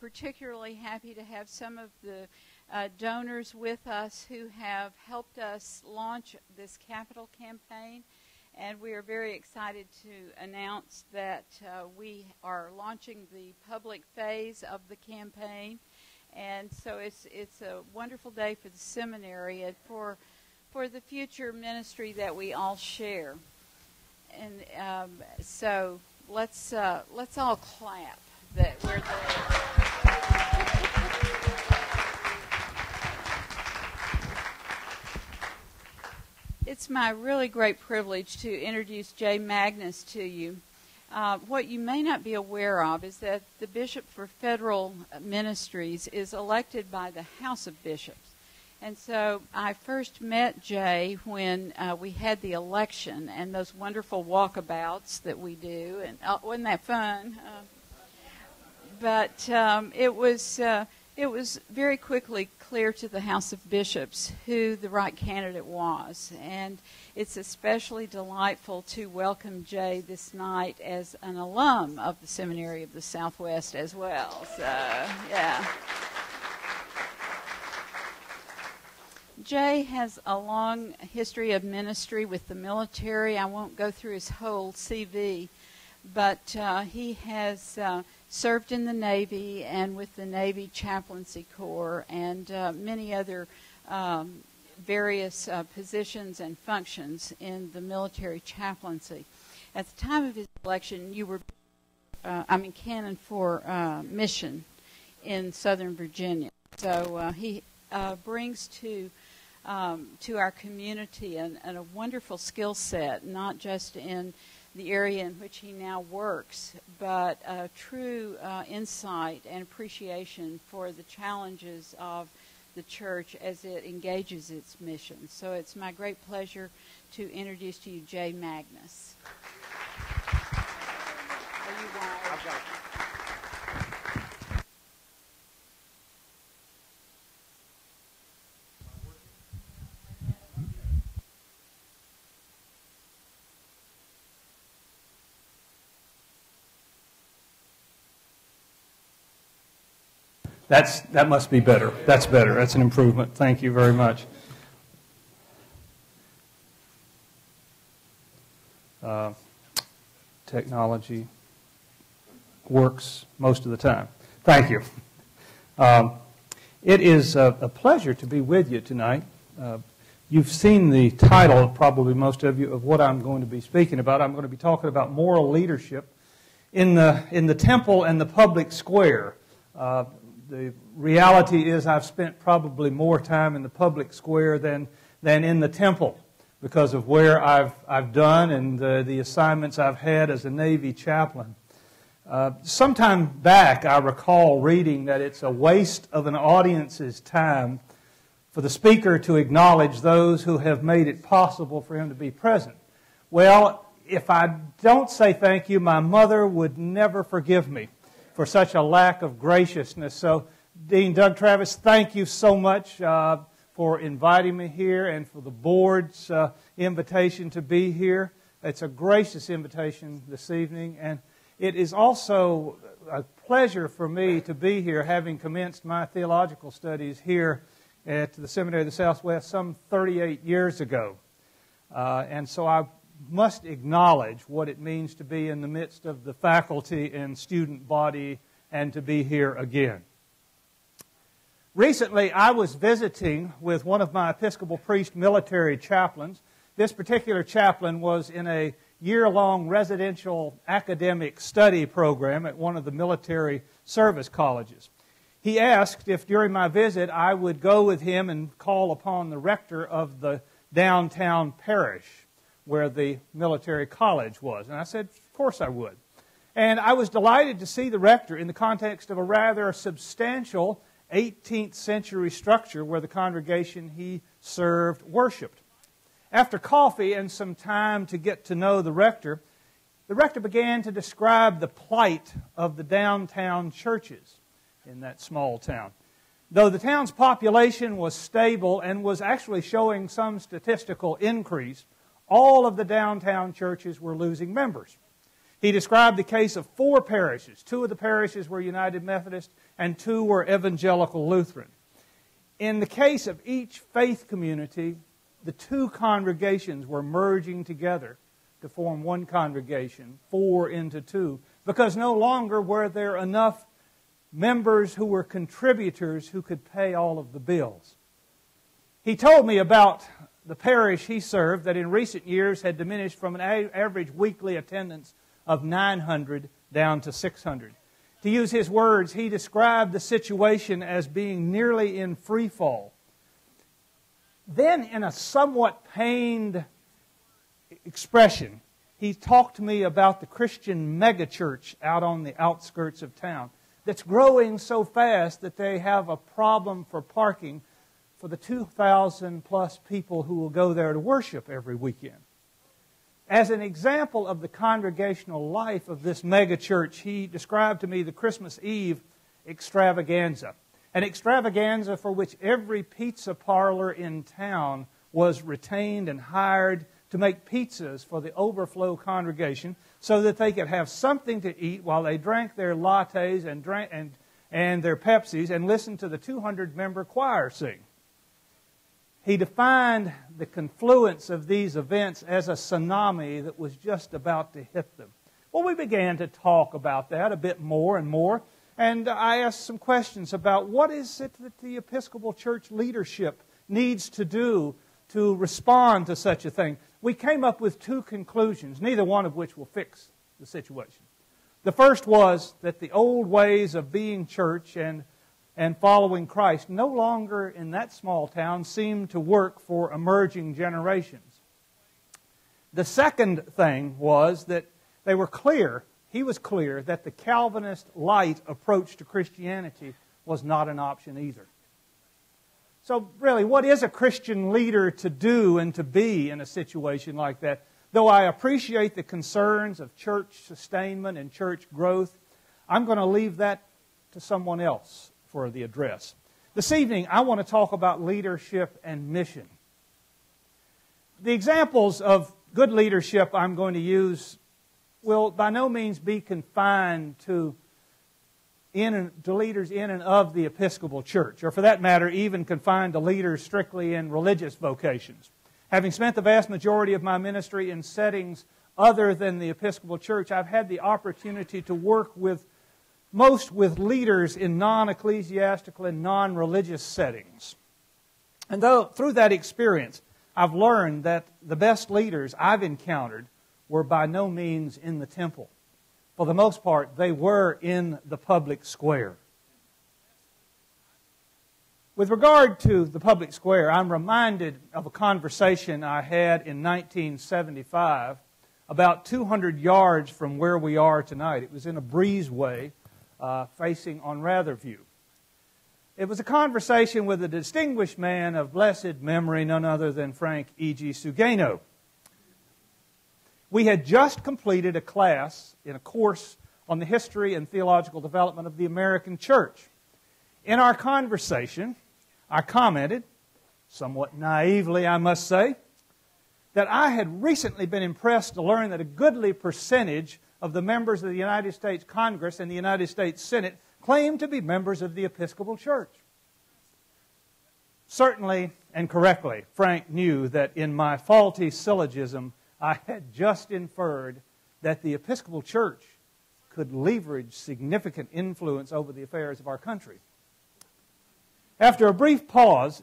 particularly happy to have some of the donors with us who have helped us launch this capital campaign. And we are very excited to announce that we are launching the public phase of the campaign. And so it's a wonderful day for the seminary and for the future ministry that we all share. And so let's all clap that we're there. It's my really great privilege to introduce Jay Magness to you. What you may not be aware of is that the Bishop for Federal Ministries is elected by the House of Bishops. And so I first met Jay when we had the election and those wonderful walkabouts that we do. And wasn't that fun? But it was very quickly clear to the House of Bishops who the right candidate was. And it's especially delightful to welcome Jay this night as an alum of the Seminary of the Southwest as well. So, yeah. Jay has a long history of ministry with the military. I won't go through his whole CV, but he has served in the Navy and with the Navy Chaplaincy Corps and many other various positions and functions in the military chaplaincy. At the time of his election, you were, canon for mission in Southern Virginia. So he brings to our community a wonderful skill set, not just in the area in which he now works, but a true insight and appreciation for the challenges of the church as it engages its mission. So it's my great pleasure to introduce to you Jay Magness. Are you wired? I've got it. That must be better. That's better. That's an improvement. Thank you very much. Technology works most of the time. Thank you. It is a pleasure to be with you tonight. You've seen the title, probably most of you, of what I'm going to be speaking about. I'm going to be talking about moral leadership in the temple and the public square. The reality is I've spent probably more time in the public square than in the temple because of where I've done and the assignments I've had as a Navy chaplain. Sometime back, I recall reading that it's a waste of an audience's time for the speaker to acknowledge those who have made it possible for him to be present. Well, if I don't say thank you, my mother would never forgive me for such a lack of graciousness. So, Dean Doug Travis, thank you so much for inviting me here and for the board's invitation to be here. It's a gracious invitation this evening, and it is also a pleasure for me to be here, having commenced my theological studies here at the Seminary of the Southwest some 38 years ago. And so I must acknowledge what it means to be in the midst of the faculty and student body and to be here again. Recently, I was visiting with one of my Episcopal priest military chaplains. This particular chaplain was in a year-long residential academic study program at one of the military service colleges. He asked if during my visit I would go with him and call upon the rector of the downtown parish where the military college was. And I said, of course I would. And I was delighted to see the rector in the context of a rather substantial 18th century structure where the congregation he served worshiped. After coffee and some time to get to know the rector began to describe the plight of the downtown churches in that small town. Though the town's population was stable and was actually showing some statistical increase, all of the downtown churches were losing members. He described the case of 4 parishes. 2 of the parishes were United Methodist and 2 were Evangelical Lutheran. In the case of each faith community, the 2 congregations were merging together to form one congregation, 4 into 2, because no longer were there enough members who were contributors who could pay all of the bills. He told me about the parish he served that in recent years had diminished from an average weekly attendance of 900 down to 600. To use his words, he described the situation as being nearly in free fall. Then, in a somewhat pained expression, he talked to me about the Christian megachurch out on the outskirts of town that's growing so fast that they have a problem for parking for the 2,000 plus people who will go there to worship every weekend. As an example of the congregational life of this megachurch, he described to me the Christmas Eve extravaganza. An extravaganza for which every pizza parlor in town was retained and hired to make pizzas for the overflow congregation so that they could have something to eat while they drank their lattes and their Pepsis and listened to the 200-member choir sing. He defined the confluence of these events as a tsunami that was just about to hit them. Well, we began to talk about that a bit more and more, and I asked some questions about what is it that the Episcopal Church leadership needs to do to respond to such a thing. We came up with 2 conclusions, neither one of which will fix the situation. The first was that the old ways of being church and following Christ no longer in that small town seemed to work for emerging generations. The second thing was that they were clear, he was clear, that the Calvinist light approach to Christianity was not an option either. So really, what is a Christian leader to do and to be in a situation like that? Though I appreciate the concerns of church sustainment and church growth, I'm going to leave that to someone else for the address. This evening, I want to talk about leadership and mission. The examples of good leadership I'm going to use will by no means be confined to leaders in and of the Episcopal Church, or for that matter, even confined to leaders strictly in religious vocations. Having spent the vast majority of my ministry in settings other than the Episcopal Church, I've had the opportunity to work with leaders in non-ecclesiastical and non-religious settings. And through that experience, I've learned that the best leaders I've encountered were by no means in the temple. For the most part, they were in the public square. With regard to the public square, I'm reminded of a conversation I had in 1975 about 200 yards from where we are tonight. It was in a breezeway facing on Ratherview. It was a conversation with a distinguished man of blessed memory, none other than Frank E.G. Sugano. We had just completed a class in a course on the history and theological development of the American church. In our conversation, I commented, somewhat naively I must say, that I had recently been impressed to learn that a goodly percentage of the members of the United States Congress and the United States Senate claimed to be members of the Episcopal Church. Certainly and correctly, Frank knew that in my faulty syllogism, I had just inferred that the Episcopal Church could leverage significant influence over the affairs of our country. After a brief pause,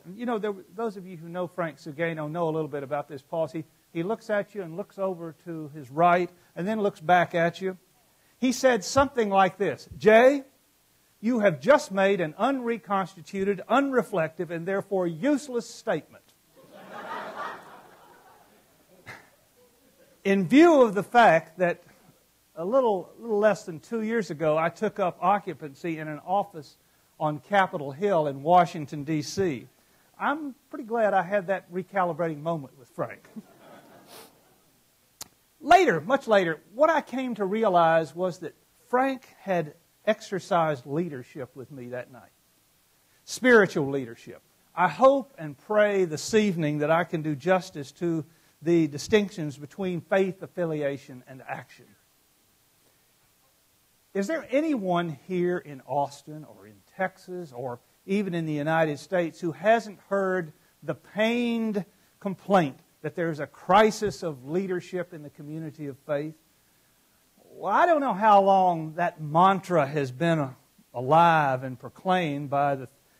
those of you who know Frank Sugano know a little bit about this pause. He looks at you and looks over to his right and then looks back at you. He said something like this: "Jay, you have just made an unreconstituted, unreflective, and therefore useless statement. In view of the fact that a little less than 2 years ago, I took up occupancy in an office on Capitol Hill in Washington, D.C., I'm pretty glad I had that recalibrating moment with Frank." Later, much later, what I came to realize was that Frank had exercised leadership with me that night. Spiritual leadership. I hope and pray this evening that I can do justice to the distinctions between faith affiliation and action. Is there anyone here in Austin or in Texas or even in the United States who hasn't heard the pained complaint that there's a crisis of leadership in the community of faith? Well, I don't know how long that mantra has been alive and proclaimed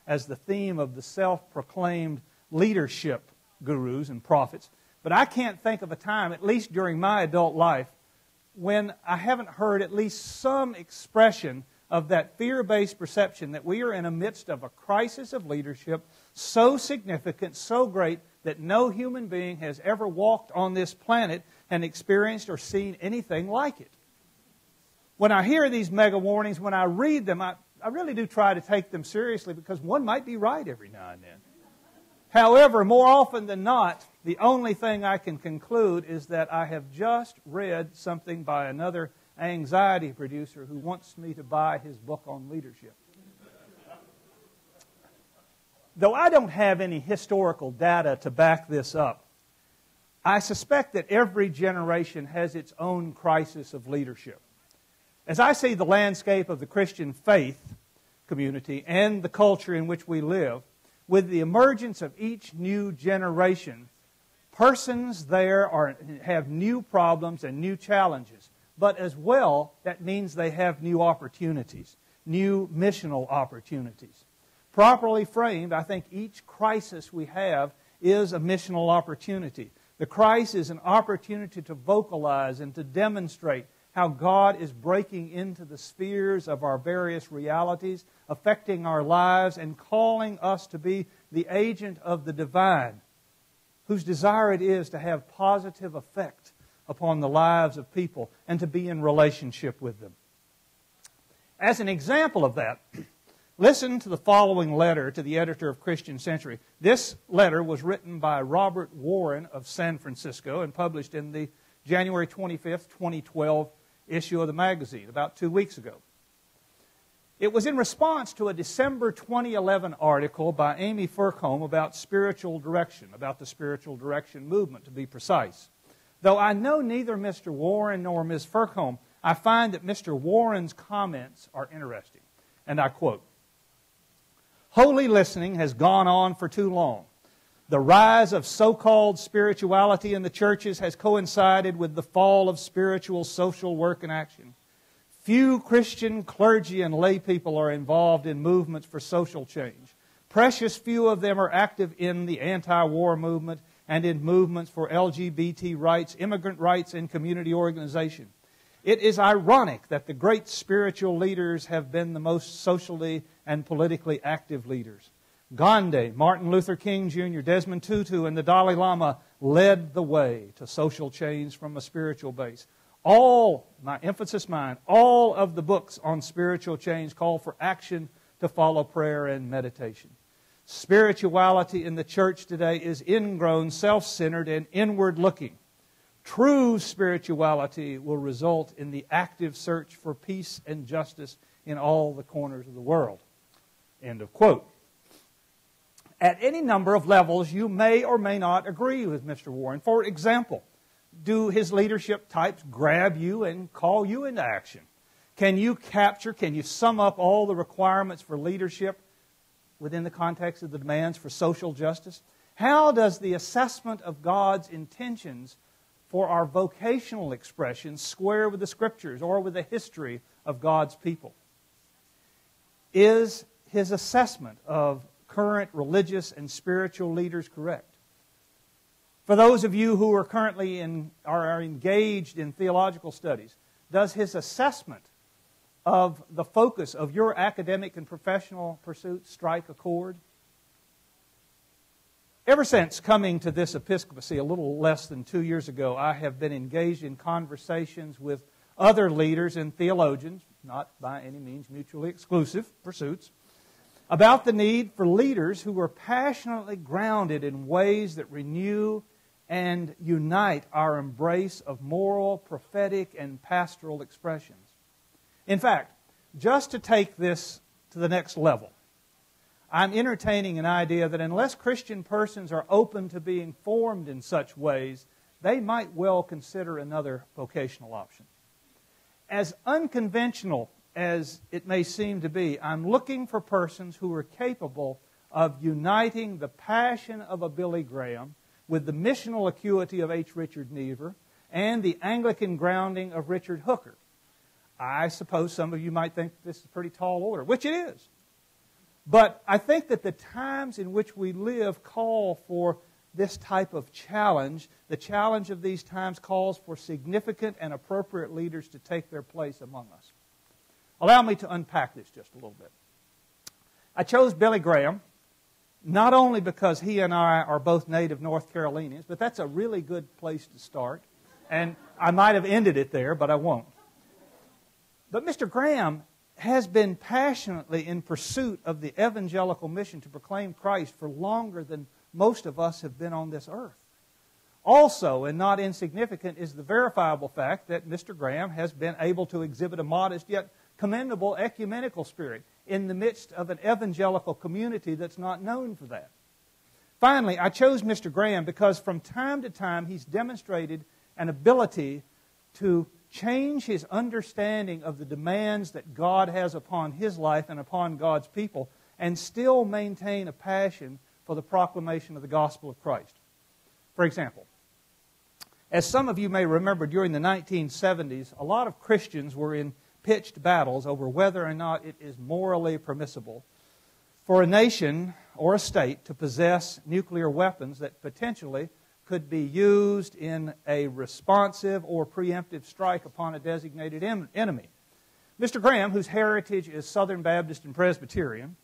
as the theme of the self-proclaimed leadership gurus and prophets, but I can't think of a time, at least during my adult life, when I haven't heard at least some expression of that fear-based perception that we are in the midst of a crisis of leadership so significant, so great, that no human being has ever walked on this planet and experienced or seen anything like it. When I hear these mega warnings, when I read them, I really do try to take them seriously because one might be right every now and then. However, more often than not, the only thing I can conclude is that I have just read something by another anxiety producer who wants me to buy his book on leadership. Though I don't have any historical data to back this up, I suspect that every generation has its own crisis of leadership. As I see the landscape of the Christian faith community and the culture in which we live, with the emergence of each new generation, persons there have new problems and new challenges. But as well, that means they have new opportunities, new missional opportunities. Properly framed, I think each crisis we have is a missional opportunity. The crisis is an opportunity to vocalize and to demonstrate how God is breaking into the spheres of our various realities, affecting our lives, and calling us to be the agent of the divine, whose desire it is to have positive effect upon the lives of people and to be in relationship with them. As an example of that, listen to the following letter to the editor of Christian Century. This letter was written by Robert Warren of San Francisco and published in the January 25th, 2012 issue of the magazine about 2 weeks ago. It was in response to a December 2011 article by Amy Furcombe about spiritual direction, about the spiritual direction movement, to be precise. Though I know neither Mr. Warren nor Ms. Furcombe, I find that Mr. Warren's comments are interesting. And I quote, "Holy listening has gone on for too long. The rise of so-called spirituality in the churches has coincided with the fall of spiritual social work and action. Few Christian clergy and lay people are involved in movements for social change. Precious few of them are active in the anti-war movement and in movements for LGBT rights, immigrant rights, and community organization. It is ironic that the great spiritual leaders have been the most socially and politically active leaders. Gandhi, Martin Luther King Jr., Desmond Tutu, and the Dalai Lama led the way to social change from a spiritual base. All, my emphasis mine, all of the books on spiritual change call for action to follow prayer and meditation. Spirituality in the church today is ingrown, self-centered, and inward-looking. True spirituality will result in the active search for peace and justice in all the corners of the world." End of quote. At any number of levels, you may or may not agree with Mr. Warren. For example, do his leadership types grab you and call you into action? Can you sum up all the requirements for leadership within the context of the demands for social justice? How does the assessment of God's intentions for our vocational expressions square with the Scriptures or with the history of God's people? Is his assessment of current religious and spiritual leaders correct? For those of you who are currently are engaged in theological studies, does his assessment of the focus of your academic and professional pursuits strike a chord? Ever since coming to this episcopacy a little less than 2 years ago, I have been engaged in conversations with other leaders and theologians, not by any means mutually exclusive pursuits, about the need for leaders who are passionately grounded in ways that renew and unite our embrace of moral, prophetic, and pastoral expressions. In fact, just to take this to the next level, I'm entertaining an idea that unless Christian persons are open to being formed in such ways, they might well consider another vocational option. As unconventional as it may seem to be, I'm looking for persons who are capable of uniting the passion of a Billy Graham with the missional acuity of H. Richard Niebuhr and the Anglican grounding of Richard Hooker. I suppose some of you might think this is a pretty tall order, which it is. But I think that the times in which we live call for this type of challenge. The challenge of these times calls for significant and appropriate leaders to take their place among us. Allow me to unpack this just a little bit. I chose Billy Graham not only because he and I are both native North Carolinians, but that's a really good place to start. And I might have ended it there, but I won't. But Mr. Graham has been passionately in pursuit of the evangelical mission to proclaim Christ for longer than most of us have been on this earth. Also, and not insignificant, is the verifiable fact that Mr. Graham has been able to exhibit a modest yet commendable ecumenical spirit in the midst of an evangelical community that's not known for that. Finally, I chose Mr. Graham because from time to time he's demonstrated an ability to change his understanding of the demands that God has upon his life and upon God's people and still maintain a passion for the proclamation of the gospel of Christ. For example, as some of you may remember, during the 1970s, a lot of Christians were in pitched battles over whether or not it is morally permissible for a nation or a state to possess nuclear weapons that potentially could be used in a responsive or preemptive strike upon a designated enemy. Mr. Graham, whose heritage is Southern Baptist and Presbyterian,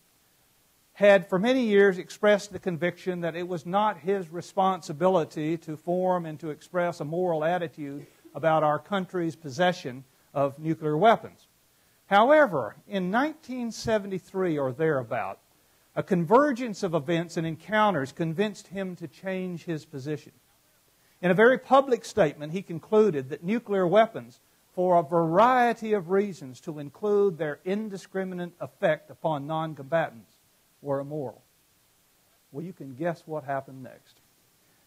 had for many years expressed the conviction that it was not his responsibility to form and to express a moral attitude about our country's possession of nuclear weapons. However, in 1973 or thereabout, a convergence of events and encounters convinced him to change his position. In a very public statement, he concluded that nuclear weapons, for a variety of reasons, to include their indiscriminate effect upon non-combatants, were immoral. Well, you can guess what happened next.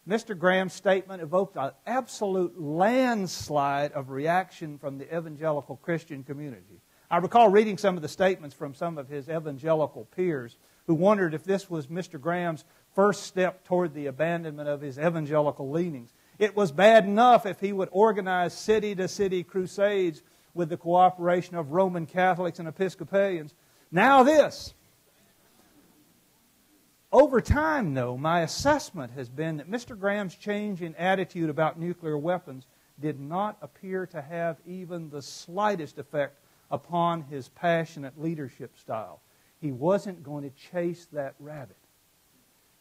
Mr. Graham's statement evoked an absolute landslide of reaction from the evangelical Christian community. I recall reading some of the statements from some of his evangelical peers who wondered if this was Mr. Graham's first step toward the abandonment of his evangelical leanings. It was bad enough if he would organize city-to-city crusades with the cooperation of Roman Catholics and Episcopalians. Now this. Over time, though, my assessment has been that Mr. Graham's change in attitude about nuclear weapons did not appear to have even the slightest effect upon his passionate leadership style. He wasn't going to chase that rabbit.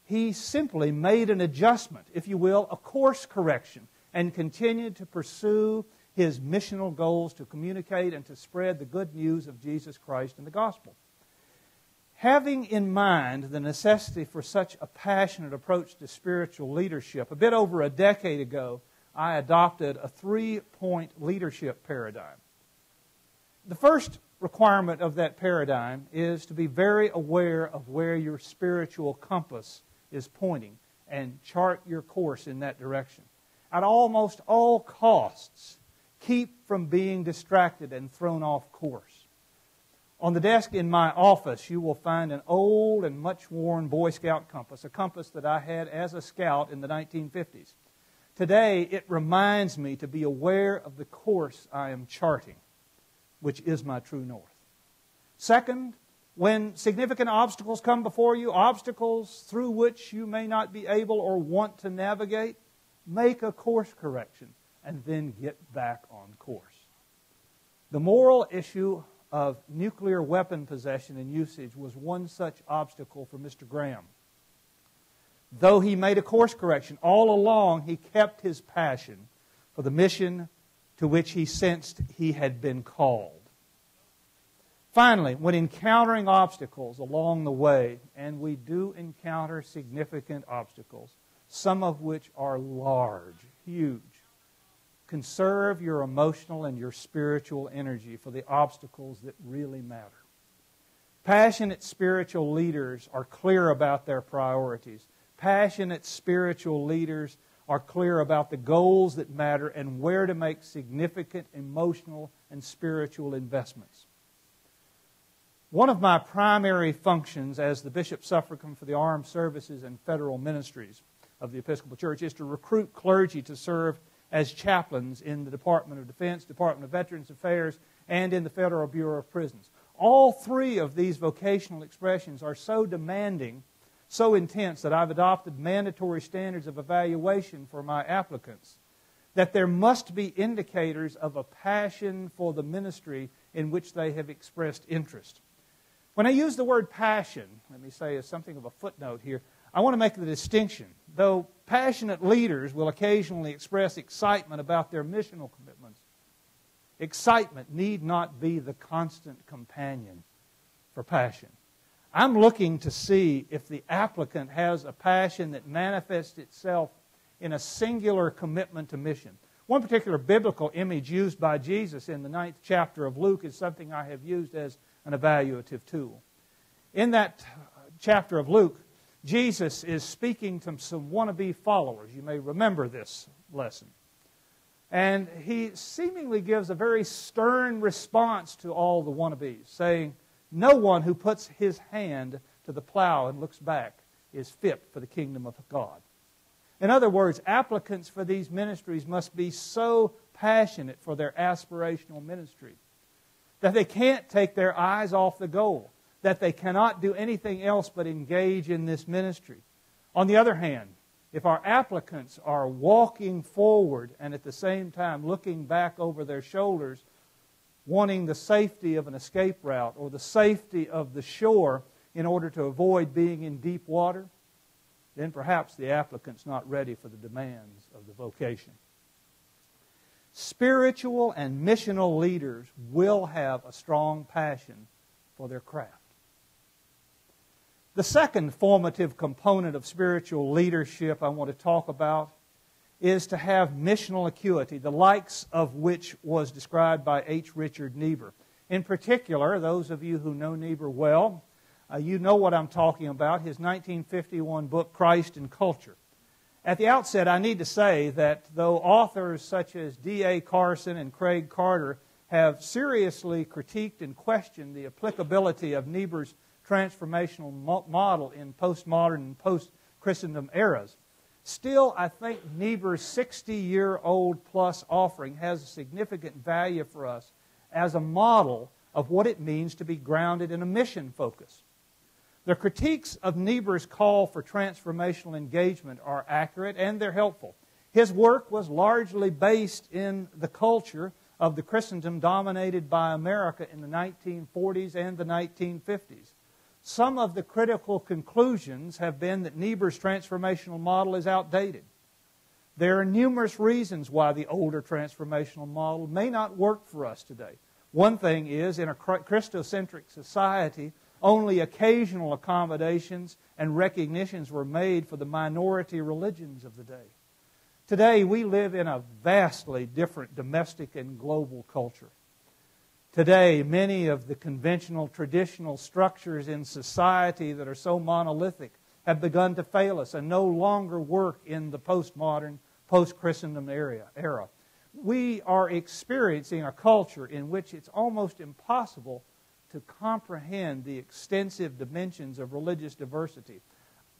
He simply made an adjustment, if you will, a course correction, and continued to pursue his missional goals to communicate and to spread the good news of Jesus Christ and the gospel. Having in mind the necessity for such a passionate approach to spiritual leadership, a bit over a decade ago, I adopted a 3-point leadership paradigm. The first requirement of that paradigm is to be very aware of where your spiritual compass is pointing and chart your course in that direction. At almost all costs, keep from being distracted and thrown off course. On the desk in my office, you will find an old and much worn Boy Scout compass, a compass that I had as a scout in the 1950s. Today, it reminds me to be aware of the course I am charting, which is my true north. Second, when significant obstacles come before you, obstacles through which you may not be able or want to navigate, make a course correction and then get back on course. The moral issue of nuclear weapon possession and usage was one such obstacle for Mr. Graham. Though he made a course correction, all along he kept his passion for the mission to which he sensed he had been called. Finally, when encountering obstacles along the way, and we do encounter significant obstacles, some of which are large, huge, conserve your emotional and your spiritual energy for the obstacles that really matter. Passionate spiritual leaders are clear about their priorities. Passionate spiritual leaders are clear about the goals that matter and where to make significant emotional and spiritual investments. One of my primary functions as the Bishop Suffragan for the Armed Services and Federal Ministries of the Episcopal Church is to recruit clergy to serve as chaplains in the Department of Defense, Department of Veterans Affairs, and in the Federal Bureau of Prisons. All three of these vocational expressions are so demanding, so intense, that I've adopted mandatory standards of evaluation for my applicants, that there must be indicators of a passion for the ministry in which they have expressed interest. When I use the word passion, let me say as something of a footnote here, I want to make the distinction. Though passionate leaders will occasionally express excitement about their missional commitments, excitement need not be the constant companion for passion. I'm looking to see if the applicant has a passion that manifests itself in a singular commitment to mission. One particular biblical image used by Jesus in the 9th chapter of Luke is something I have used as an evaluative tool. In that chapter of Luke, Jesus is speaking to some wannabe followers. You may remember this lesson. And he seemingly gives a very stern response to all the wannabes, saying, "No one who puts his hand to the plow and looks back is fit for the kingdom of God." In other words, applicants for these ministries must be so passionate for their aspirational ministry that they can't take their eyes off the goal, that they cannot do anything else but engage in this ministry. On the other hand, if our applicants are walking forward and at the same time looking back over their shoulders, wanting the safety of an escape route or the safety of the shore in order to avoid being in deep water, then perhaps the applicant's not ready for the demands of the vocation. Spiritual and missional leaders will have a strong passion for their craft. The second formative component of spiritual leadership I want to talk about is to have missional acuity, the likes of which was described by H. Richard Niebuhr. In particular, those of you who know Niebuhr well, you know what I'm talking about, his 1951 book, Christ and Culture. At the outset, I need to say that though authors such as D.A. Carson and Craig Carter have seriously critiqued and questioned the applicability of Niebuhr's transformational model in postmodern and post-Christendom eras, still I think Niebuhr's 60-year-old plus offering has a significant value for us as a model of what it means to be grounded in a mission focus. The critiques of Niebuhr's call for transformational engagement are accurate and they're helpful. His work was largely based in the culture of the Christendom dominated by America in the 1940s and the 1950s. Some of the critical conclusions have been that Niebuhr's transformational model is outdated. There are numerous reasons why the older transformational model may not work for us today. One thing is, in a Christocentric society, only occasional accommodations and recognitions were made for the minority religions of the day. Today, we live in a vastly different domestic and global culture. Today, many of the conventional, traditional structures in society that are so monolithic have begun to fail us and no longer work in the postmodern, post-Christendom era. We are experiencing a culture in which it's almost impossible to comprehend the extensive dimensions of religious diversity.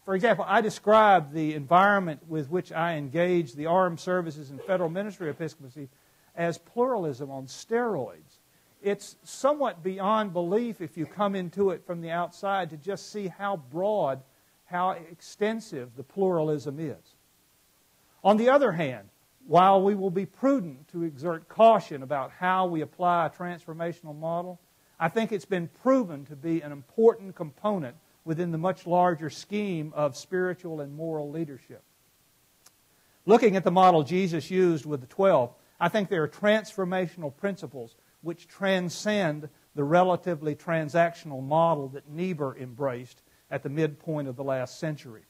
For example, I describe the environment with which I engage the armed services and federal ministry of episcopacy as pluralism on steroids. It's somewhat beyond belief if you come into it from the outside to just see how broad, how extensive the pluralism is. On the other hand, while we will be prudent to exert caution about how we apply a transformational model, I think it's been proven to be an important component within the much larger scheme of spiritual and moral leadership. Looking at the model Jesus used with the 12, I think there are transformational principles which transcend the relatively transactional model that Niebuhr embraced at the midpoint of the last century.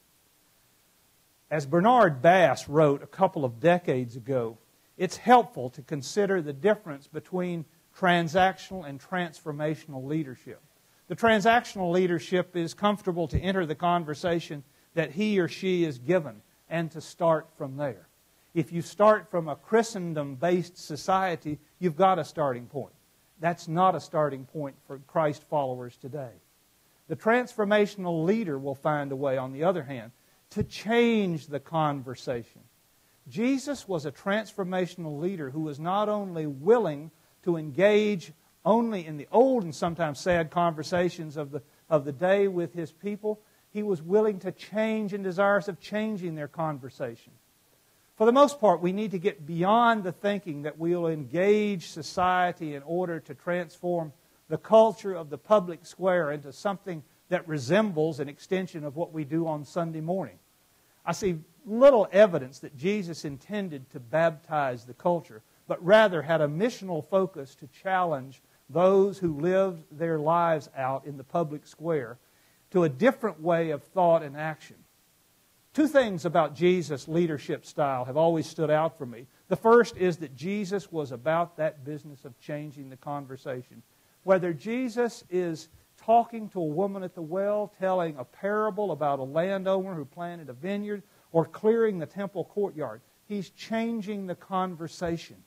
As Bernard Bass wrote a couple of decades ago, it's helpful to consider the difference between transactional and transformational leadership. The transactional leadership is comfortable to enter the conversation that he or she is given and to start from there. If you start from a Christendom-based society, you've got a starting point. That's not a starting point for Christ followers today. The transformational leader will find a way, on the other hand, to change the conversation. Jesus was a transformational leader who was not only willing to engage only in the old and sometimes sad conversations of the day with his people, he was willing to change and desirous of changing their conversation. For the most part, we need to get beyond the thinking that we'll engage society in order to transform the culture of the public square into something that resembles an extension of what we do on Sunday morning. I see little evidence that Jesus intended to baptize the culture, but rather had a missional focus to challenge those who lived their lives out in the public square to a different way of thought and action. Two things about Jesus' leadership style have always stood out for me. The first is that Jesus was about that business of changing the conversation. Whether Jesus is talking to a woman at the well, telling a parable about a landowner who planted a vineyard, or clearing the temple courtyard, he's changing the conversation.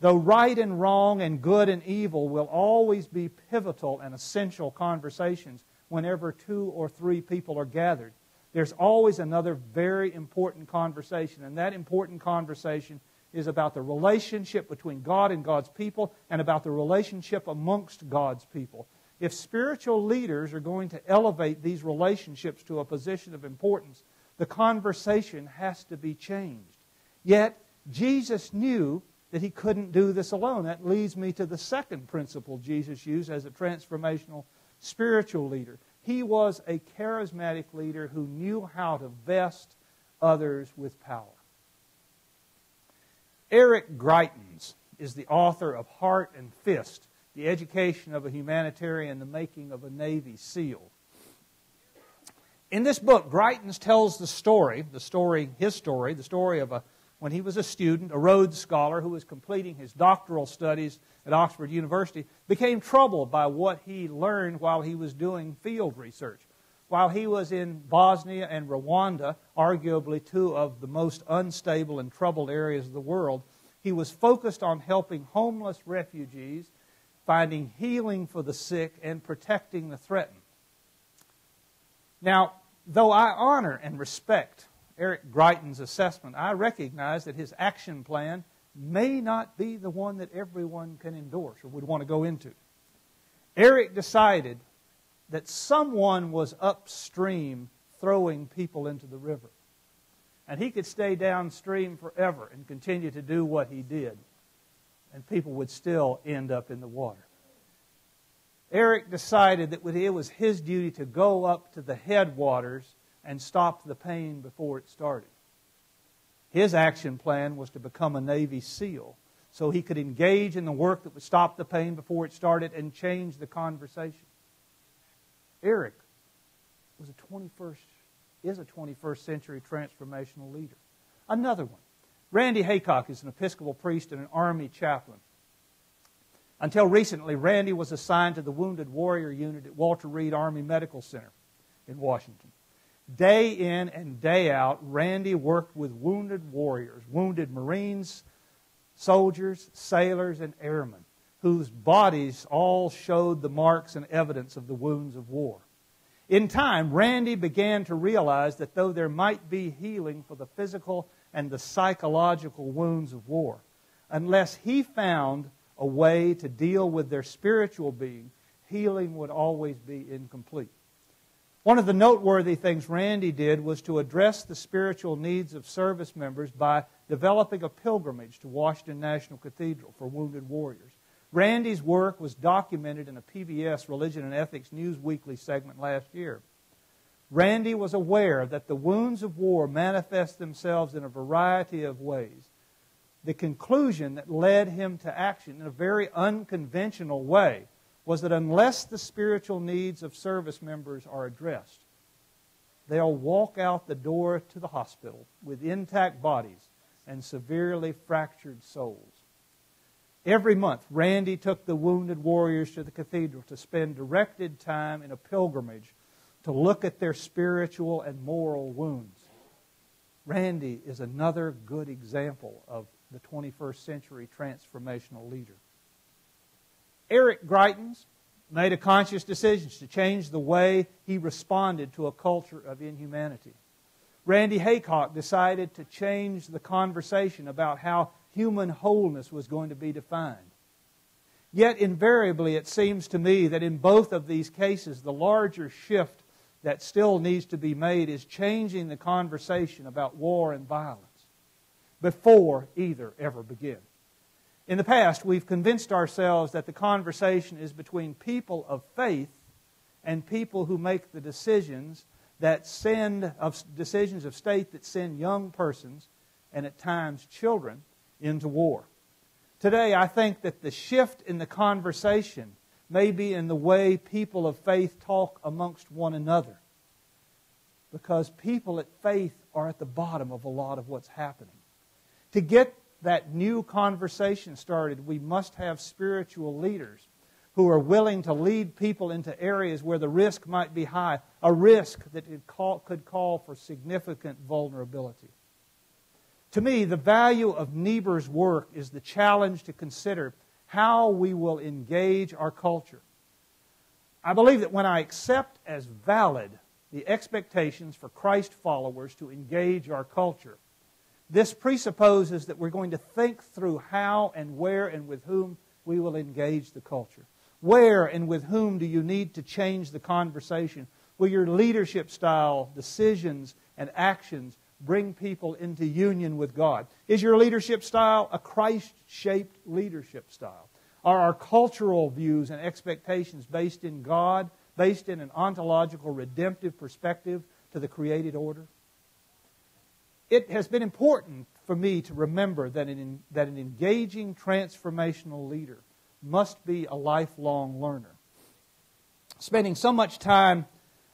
Though right and wrong and good and evil will always be pivotal and essential conversations whenever 2 or 3 people are gathered, there's always another very important conversation, and that important conversation is about the relationship between God and God's people and about the relationship amongst God's people. If spiritual leaders are going to elevate these relationships to a position of importance, the conversation has to be changed. Yet, Jesus knew that he couldn't do this alone. That leads me to the second principle Jesus used as a transformational spiritual leader. He was a charismatic leader who knew how to vest others with power. Eric Greitens is the author of Heart and Fist, The Education of a Humanitarian, the Making of a Navy SEAL. In this book, Greitens tells the story of when he was a student, a Rhodes Scholar who was completing his doctoral studies at Oxford University, became troubled by what he learned while he was doing field research. While he was in Bosnia and Rwanda, arguably 2 of the most unstable and troubled areas of the world, he was focused on helping homeless refugees, finding healing for the sick, and protecting the threatened. Now, though I honor and respect Eric Greitens' assessment, I recognize that his action plan may not be the one that everyone can endorse or would want to go into. Eric decided that someone was upstream throwing people into the river, and he could stay downstream forever and continue to do what he did, and people would still end up in the water. Eric decided that it was his duty to go up to the headwaters and stop the Payne before it started. His action plan was to become a Navy SEAL so he could engage in the work that would stop the Payne before it started and change the conversation. Eric is a 21st century transformational leader. Another one. Randy Haycock is an Episcopal priest and an Army chaplain. Until recently, Randy was assigned to the Wounded Warrior Unit at Walter Reed Army Medical Center in Washington. Day in and day out, Randy worked with wounded warriors, wounded Marines, soldiers, sailors, and airmen, whose bodies all showed the marks and evidence of the wounds of war. In time, Randy began to realize that though there might be healing for the physical and the psychological wounds of war, unless he found a way to deal with their spiritual being, healing would always be incomplete. One of the noteworthy things Randy did was to address the spiritual needs of service members by developing a pilgrimage to Washington National Cathedral for wounded warriors. Randy's work was documented in a PBS Religion and Ethics News Weekly segment last year. Randy was aware that the wounds of war manifest themselves in a variety of ways. The conclusion that led him to action in a very unconventional way was that unless the spiritual needs of service members are addressed, they'll walk out the door to the hospital with intact bodies and severely fractured souls. Every month, Randy took the wounded warriors to the cathedral to spend directed time in a pilgrimage to look at their spiritual and moral wounds. Randy is another good example of the 21st century transformational leader. Eric Greitens made a conscious decision to change the way he responded to a culture of inhumanity. Randy Haycock decided to change the conversation about how human wholeness was going to be defined. Yet invariably it seems to me that in both of these cases the larger shift that still needs to be made is changing the conversation about war and violence before either ever begin. In the past, we've convinced ourselves that the conversation is between people of faith and people who make the decisions of state that send young persons and at times children into war. Today, I think that the shift in the conversation may be in the way people of faith talk amongst one another, because people of faith are at the bottom of a lot of what's happening. To get that new conversation started, we must have spiritual leaders who are willing to lead people into areas where the risk might be high, a risk that could call for significant vulnerability. To me, the value of Niebuhr's work is the challenge to consider how we will engage our culture. I believe that when I accept as valid the expectations for Christ followers to engage our culture, this presupposes that we're going to think through how and where and with whom we will engage the culture. Where and with whom do you need to change the conversation? Will your leadership style, decisions, and actions bring people into union with God? Is your leadership style a Christ-shaped leadership style? Are our cultural views and expectations based in God, based in an ontological, redemptive perspective to the created order? It has been important for me to remember that an engaging transformational leader must be a lifelong learner. Spending so much time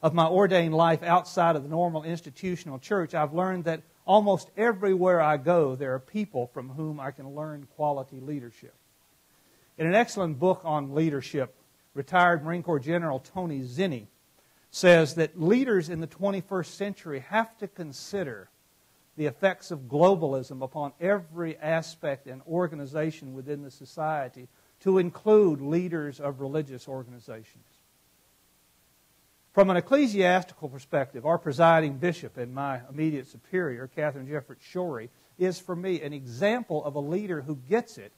of my ordained life outside of the normal institutional church, I've learned that almost everywhere I go, there are people from whom I can learn quality leadership. In an excellent book on leadership, retired Marine Corps General Tony Zinni says that leaders in the 21st century have to consider the effects of globalism upon every aspect and organization within the society, to include leaders of religious organizations. From an ecclesiastical perspective, our presiding bishop and my immediate superior, Catherine Jefferts Shorey, is for me an example of a leader who gets it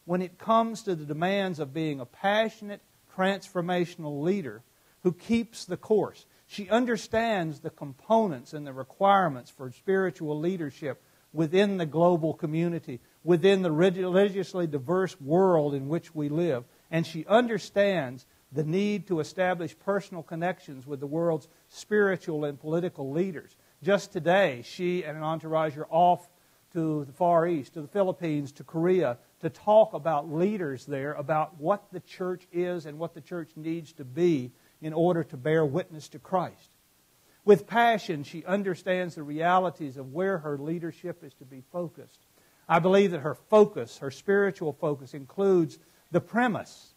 when it comes to the demands of being a passionate, transformational leader who keeps the course. She understands the components and the requirements for spiritual leadership within the global community, within the religiously diverse world in which we live. And she understands the need to establish personal connections with the world's spiritual and political leaders. Just today, she and an entourage are off to the Far East, to the Philippines, to Korea, to talk about leaders there, about what the church is and what the church needs to be in order to bear witness to Christ. With passion, she understands the realities of where her leadership is to be focused. I believe that her focus, her spiritual focus, includes the premise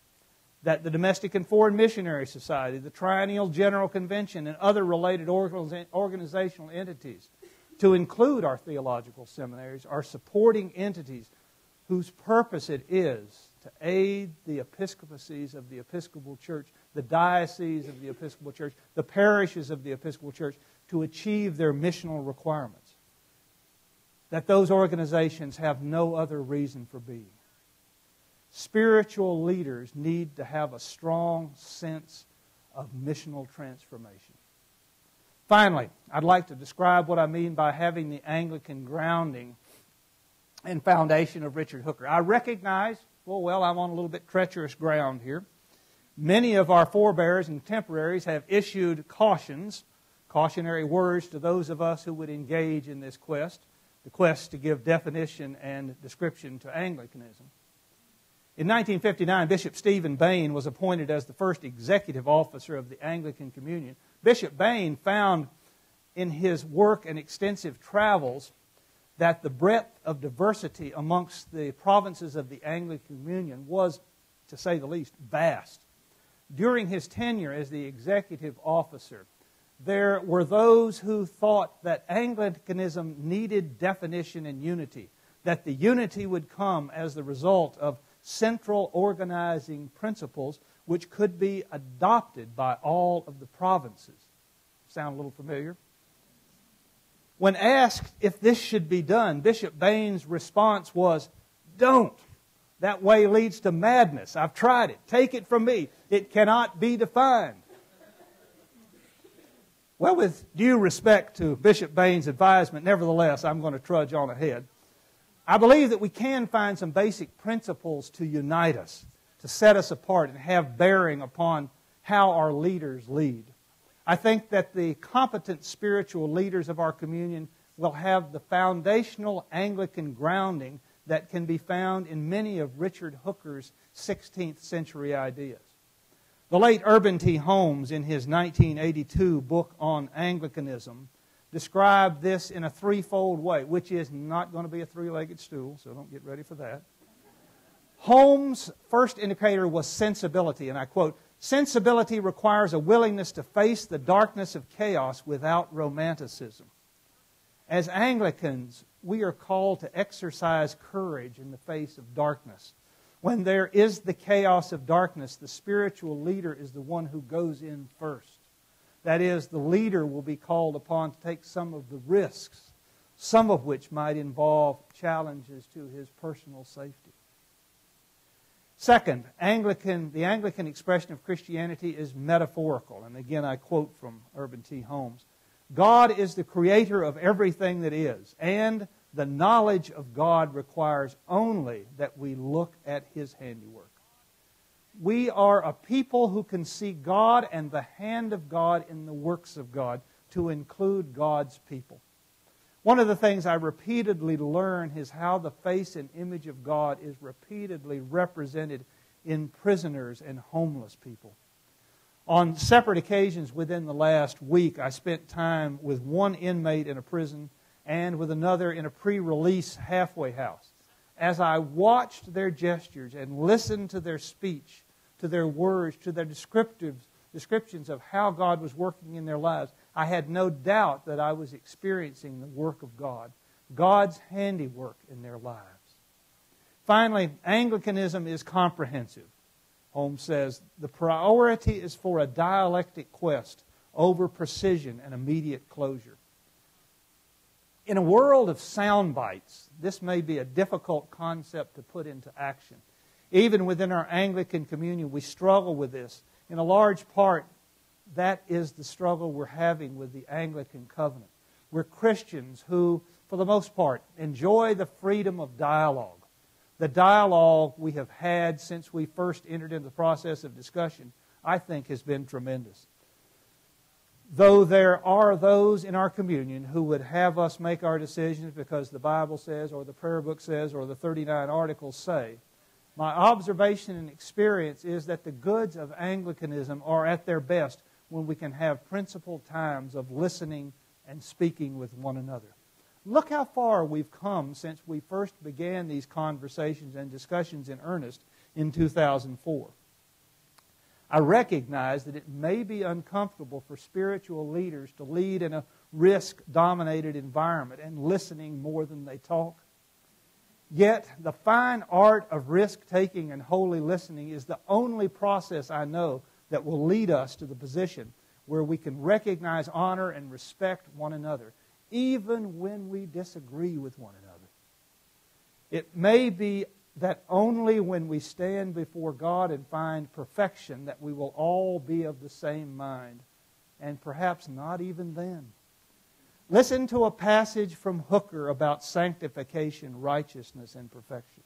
that the Domestic and Foreign Missionary Society, the Triennial General Convention, and other related organizational entities, to include our theological seminaries, are supporting entities whose purpose it is to aid the episcopacies of the Episcopal Church, the dioceses of the Episcopal Church, the parishes of the Episcopal Church, to achieve their missional requirements. That those organizations have no other reason for being. Spiritual leaders need to have a strong sense of missional transformation. Finally, I'd like to describe what I mean by having the Anglican grounding and foundation of Richard Hooker. I recognize, well, I'm on a little bit treacherous ground here. Many of our forebears and contemporaries have issued cautionary words to those of us who would engage in this quest, the quest to give definition and description to Anglicanism. In 1959, Bishop Stephen Payne was appointed as the first executive officer of the Anglican Communion. Bishop Payne found in his work and extensive travels that the breadth of diversity amongst the provinces of the Anglican Communion was, to say the least, vast. During his tenure as the executive officer, there were those who thought that Anglicanism needed definition and unity, that the unity would come as the result of central organizing principles which could be adopted by all of the provinces. Sound a little familiar? When asked if this should be done, Bishop Payne's response was, "Don't. That way leads to madness. I've tried it. Take it from me. It cannot be defined." Well, with due respect to Bishop Payne's advisement, nevertheless, I'm going to trudge on ahead. I believe that we can find some basic principles to unite us, to set us apart, and have bearing upon how our leaders lead. I think that the competent spiritual leaders of our communion will have the foundational Anglican grounding that can be found in many of Richard Hooker's 16th century ideas. The late Urban T. Holmes, in his 1982 book on Anglicanism, described this in a threefold way, which is not going to be a three-legged stool, so don't get ready for that. Holmes' first indicator was sensibility, and I quote, "Sensibility requires a willingness to face the darkness of chaos without romanticism. As Anglicans, we are called to exercise courage in the face of darkness. When there is the chaos of darkness, the spiritual leader is the one who goes in first. That is, the leader will be called upon to take some of the risks, some of which might involve challenges to his personal safety." Second, the Anglican expression of Christianity is metaphorical. And again, I quote from Urban T. Holmes. "God is the creator of everything that is, and the knowledge of God requires only that we look at His handiwork. We are a people who can see God and the hand of God in the works of God, to include God's people. One of the things I repeatedly learn is how the face and image of God is repeatedly represented in prisoners and homeless people. On separate occasions within the last week, I spent time with one inmate in a prison and with another in a pre-release halfway house. As I watched their gestures and listened to their speech, to their words, to their descriptions of how God was working in their lives, I had no doubt that I was experiencing the work of God, God's handiwork in their lives. Finally, Anglicanism is comprehensive. Holmes says, the priority is for a dialectic quest over precision and immediate closure. In a world of sound bites, this may be a difficult concept to put into action. Even within our Anglican communion, we struggle with this. In a large part, that is the struggle we're having with the Anglican covenant. We're Christians who, for the most part, enjoy the freedom of dialogue. The dialogue we have had since we first entered into the process of discussion, I think, has been tremendous. Though there are those in our communion who would have us make our decisions because the Bible says, or the prayer book says, or the 39 articles say, my observation and experience is that the goods of Anglicanism are at their best when we can have principled times of listening and speaking with one another. Look how far we've come since we first began these conversations and discussions in earnest in 2004. I recognize that it may be uncomfortable for spiritual leaders to lead in a risk-dominated environment and listening more than they talk. Yet, the fine art of risk-taking and holy listening is the only process I know that will lead us to the position where we can recognize, honor, and respect one another, even when we disagree with one another. It may be that only when we stand before God and find perfection that we will all be of the same mind, and perhaps not even then. Listen to a passage from Hooker about sanctification, righteousness, and perfection.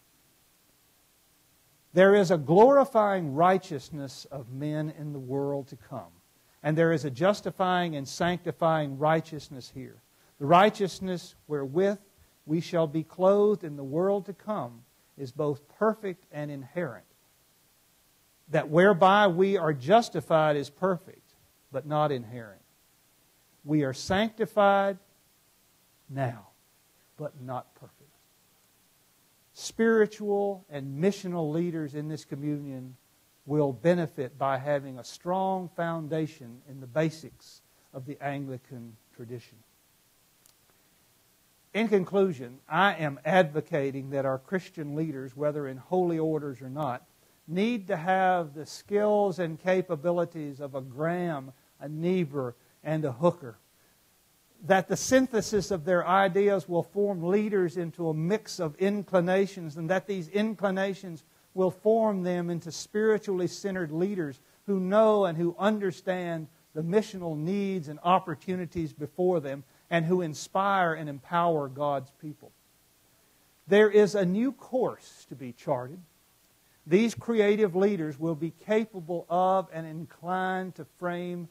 There is a glorifying righteousness of men in the world to come, and there is a justifying and sanctifying righteousness here. The righteousness wherewith we shall be clothed in the world to come is both perfect and inherent. That whereby we are justified is perfect, but not inherent. We are sanctified now, but not perfect. Spiritual and missional leaders in this communion will benefit by having a strong foundation in the basics of the Anglican tradition. In conclusion, I am advocating that our Christian leaders, whether in holy orders or not, need to have the skills and capabilities of a Graham, a Niebuhr, and a Hooker. That the synthesis of their ideas will form leaders into a mix of inclinations, and that these inclinations will form them into spiritually centered leaders who know and who understand the missional needs and opportunities before them, and who inspire and empower God's people. There is a new course to be charted. These creative leaders will be capable of and inclined to frame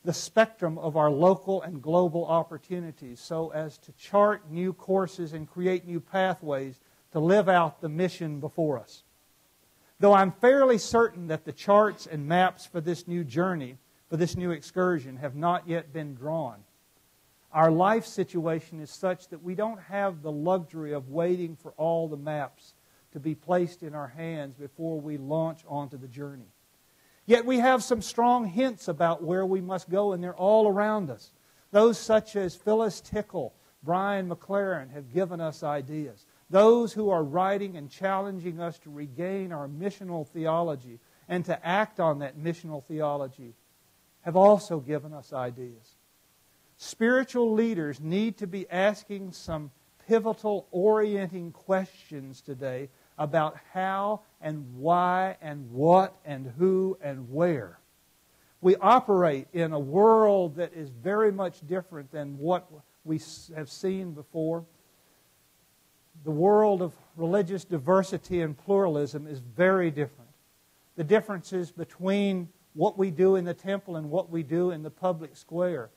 the spectrum of our local and global opportunities so as to chart new courses and create new pathways to live out the mission before us. Though I'm fairly certain that the charts and maps for this new journey, for this new excursion, have not yet been drawn, our life situation is such that we don't have the luxury of waiting for all the maps to be placed in our hands before we launch onto the journey. Yet we have some strong hints about where we must go, and they're all around us. Those such as Phyllis Tickle, Brian McLaren have given us ideas. Those who are writing and challenging us to regain our missional theology and to act on that missional theology have also given us ideas. Spiritual leaders need to be asking some pivotal, orienting questions today about how and why and what and who and where. We operate in a world that is very much different than what we have seen before. The world of religious diversity and pluralism is very different. The differences between what we do in the temple and what we do in the public square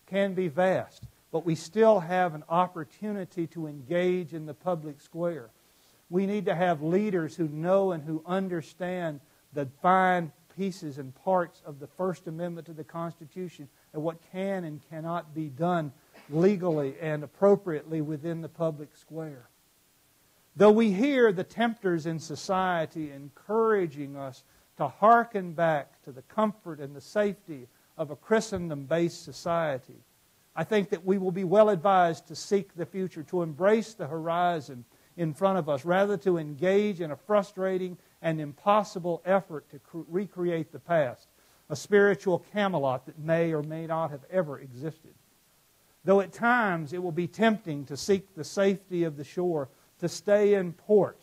can be vast, but we still have an opportunity to engage in the public square. We need to have leaders who know and who understand the fine pieces and parts of the First Amendment to the Constitution and what can and cannot be done legally and appropriately within the public square. Though we hear the tempters in society encouraging us to hearken back to the comfort and the safety of a Christendom-based society, I think that we will be well advised to seek the future, to embrace the horizon in front of us, rather to engage in a frustrating and impossible effort to recreate the past, a spiritual Camelot that may or may not have ever existed. Though at times it will be tempting to seek the safety of the shore, to stay in port,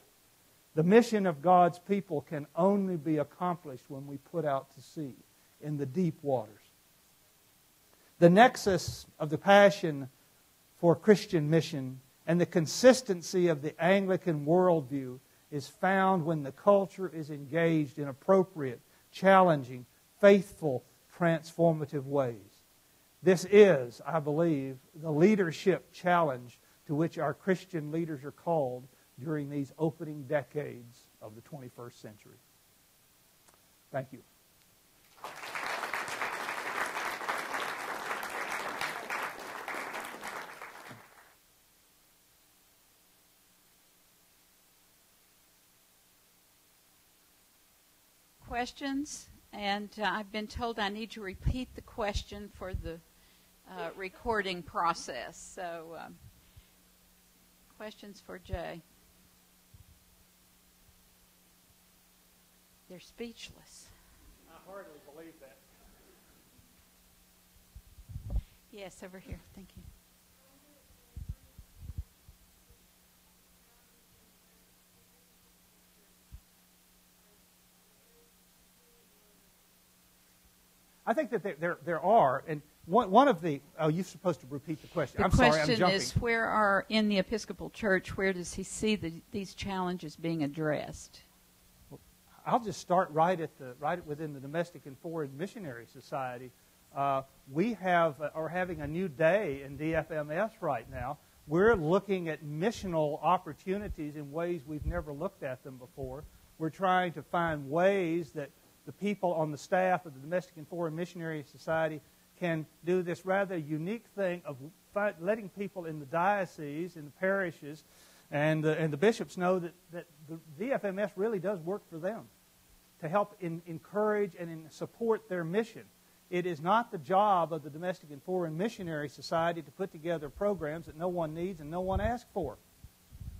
the mission of God's people can only be accomplished when we put out to sea in the deep waters. The nexus of the passion for Christian mission and the consistency of the Anglican worldview is found when the culture is engaged in appropriate, challenging, faithful, transformative ways. This is, I believe, the leadership challenge to which our Christian leaders are called during these opening decades of the 21st century. Thank you. Questions? And I've been told I need to repeat the question for the recording process. So, questions for Jay? They're speechless. I hardly believe that. Yes, over here. Thank you. I think that there are, and one of the, you're supposed to repeat the question. I'm sorry, I'm jumping. The question is, where are, in the Episcopal Church, where does he see these challenges being addressed? I'll just start right within the Domestic and Foreign Missionary Society. We are having a new day in DFMS right now. We're looking at missional opportunities in ways we've never looked at them before. We're trying to find ways that the people on the staff of the Domestic and Foreign Missionary Society can do this rather unique thing of letting people in the diocese, in the parishes, and the bishops know that the DFMS really does work for them to help encourage and support their mission. it is not the job of the Domestic and Foreign Missionary Society to put together programs that no one needs and no one asks for.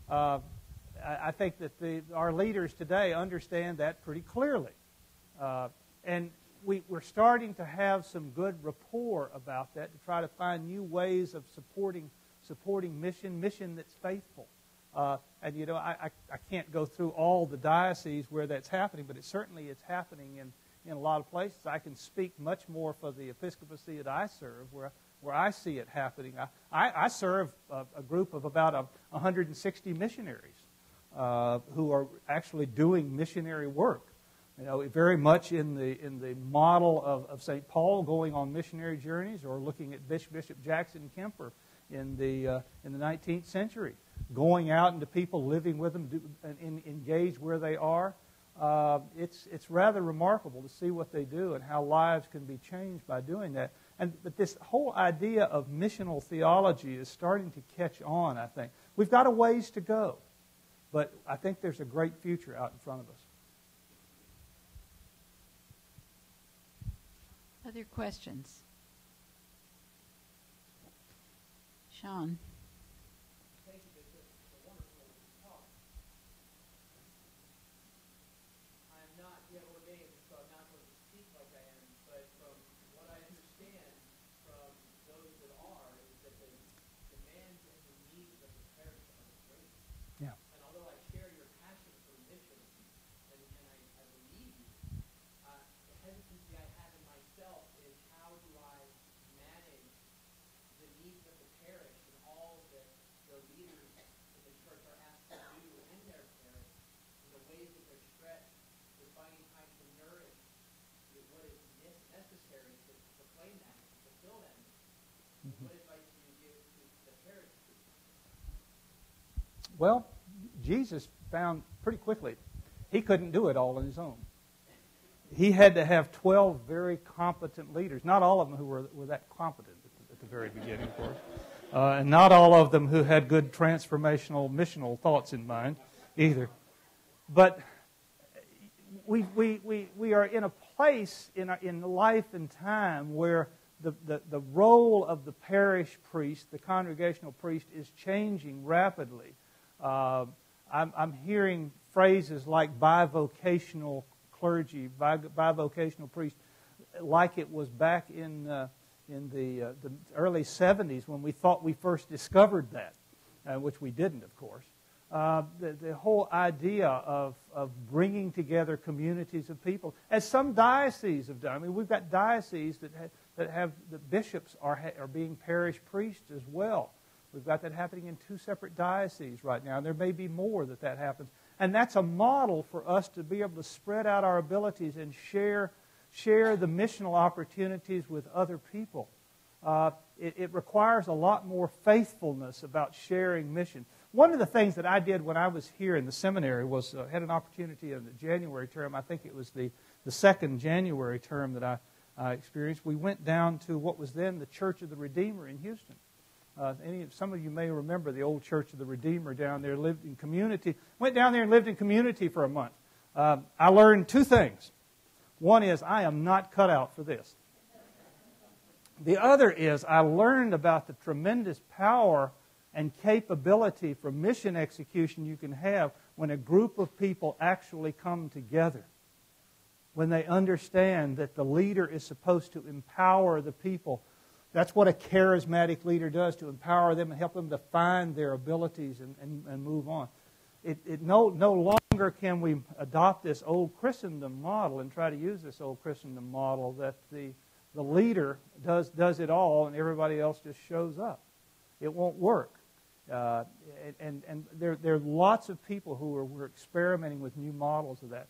I think that our leaders today understand that pretty clearly. And we're starting to have some good rapport about that to try to find new ways of supporting mission that's faithful. And, you know, I can't go through all the dioceses where that's happening, but certainly it's happening in a lot of places. I can speak much more for the episcopacy that I serve, where I see it happening. I serve a group of about 160 missionaries who are actually doing missionary work. You know, very much in the model of St. Paul going on missionary journeys, or looking at Bishop Jackson Kemper in the 19th century, going out into people, living with them, and engaged where they are. It's rather remarkable to see what they do and how lives can be changed by doing that. But this whole idea of missional theology is starting to catch on, I think. We've got a ways to go, but I think there's a great future out in front of us. Other questions? Sean. Thank you, Bishop. It's a wonderful talk. I am not yet ordained, so I'm not going to speak like I am, but from what I understand from those that are, is that the demands and the needs of the parish are great. Yeah. And although I share your passion for mission, and I believe you, the hesitancy I have in myself is, how do I manage the needs of the parish and all that the leaders in the church are asked to do in their parish, and the ways that they're stretched, to finding time to nourish what is necessary to proclaim that, to fulfill that. Mm-hmm. What advice do you give to the parish? Well, Jesus found pretty quickly he couldn't do it all on his own. He had to have 12 very competent leaders. Not all of them who were that competent at the very beginning, of course. And not all of them who had good transformational, missional thoughts in mind either. But we are in a place in life and time where the role of the parish priest, the congregational priest, is changing rapidly. I'm hearing phrases like bivocational clergy, bivocational priest, like it was back in the early 70s when we thought we first discovered that, which we didn't, of course. The whole idea of bringing together communities of people, as some dioceses have done. I mean, we've got dioceses that have the bishops are being parish priests as well. We've got that happening in 2 separate dioceses right now, and there may be more that happens. And that's a model for us to be able to spread out our abilities and share the missional opportunities with other people. It requires a lot more faithfulness about sharing mission. One of the things that I did when I was here in the seminary was had an opportunity in the January term. I think it was the second January term that I experienced. We went down to what was then the Church of the Redeemer in Houston. Some of you may remember the old Church of the Redeemer down there, lived in community. Went down there and lived in community for a month. I learned 2 things. One is, I am not cut out for this. The other is, I learned about the tremendous power and capability for mission execution you can have when a group of people actually come together. When they understand that the leader is supposed to empower the people. That's what a charismatic leader does, to empower them and help them to find their abilities and move on. No longer can we adopt this old Christendom model and try to use this old Christendom model that the leader does it all and everybody else just shows up. It won't work. And there are lots of people who are experimenting with new models of that.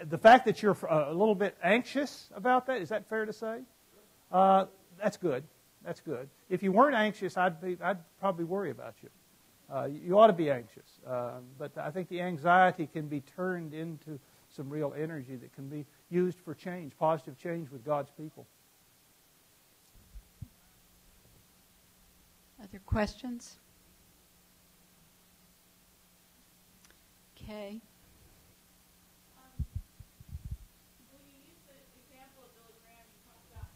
The fact that you're a little bit anxious about that, is that fair to say? That's good. That's good. If you weren't anxious, I'd probably worry about you. You ought to be anxious. But I think the anxiety can be turned into some real energy that can be used for change, positive change with God's people. Other questions? Okay. When you use the example of Billy Graham, you talked about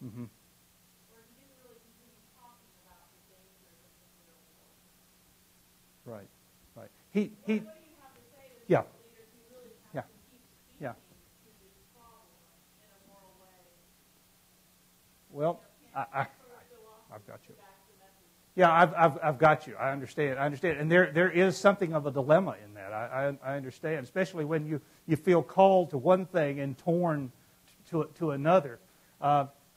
Mm-hmm. Where he didn't really continue talking about the dangers of nuclear war. Right. Right. He What do you have to say to yeah. these leaders who really Yeah. have to keep speaking Yeah. to this problem in a moral way? Well, I've got you. Yeah, I've got you. I understand. And there is something of a dilemma in that. I understand, especially when you feel called to one thing and torn to another.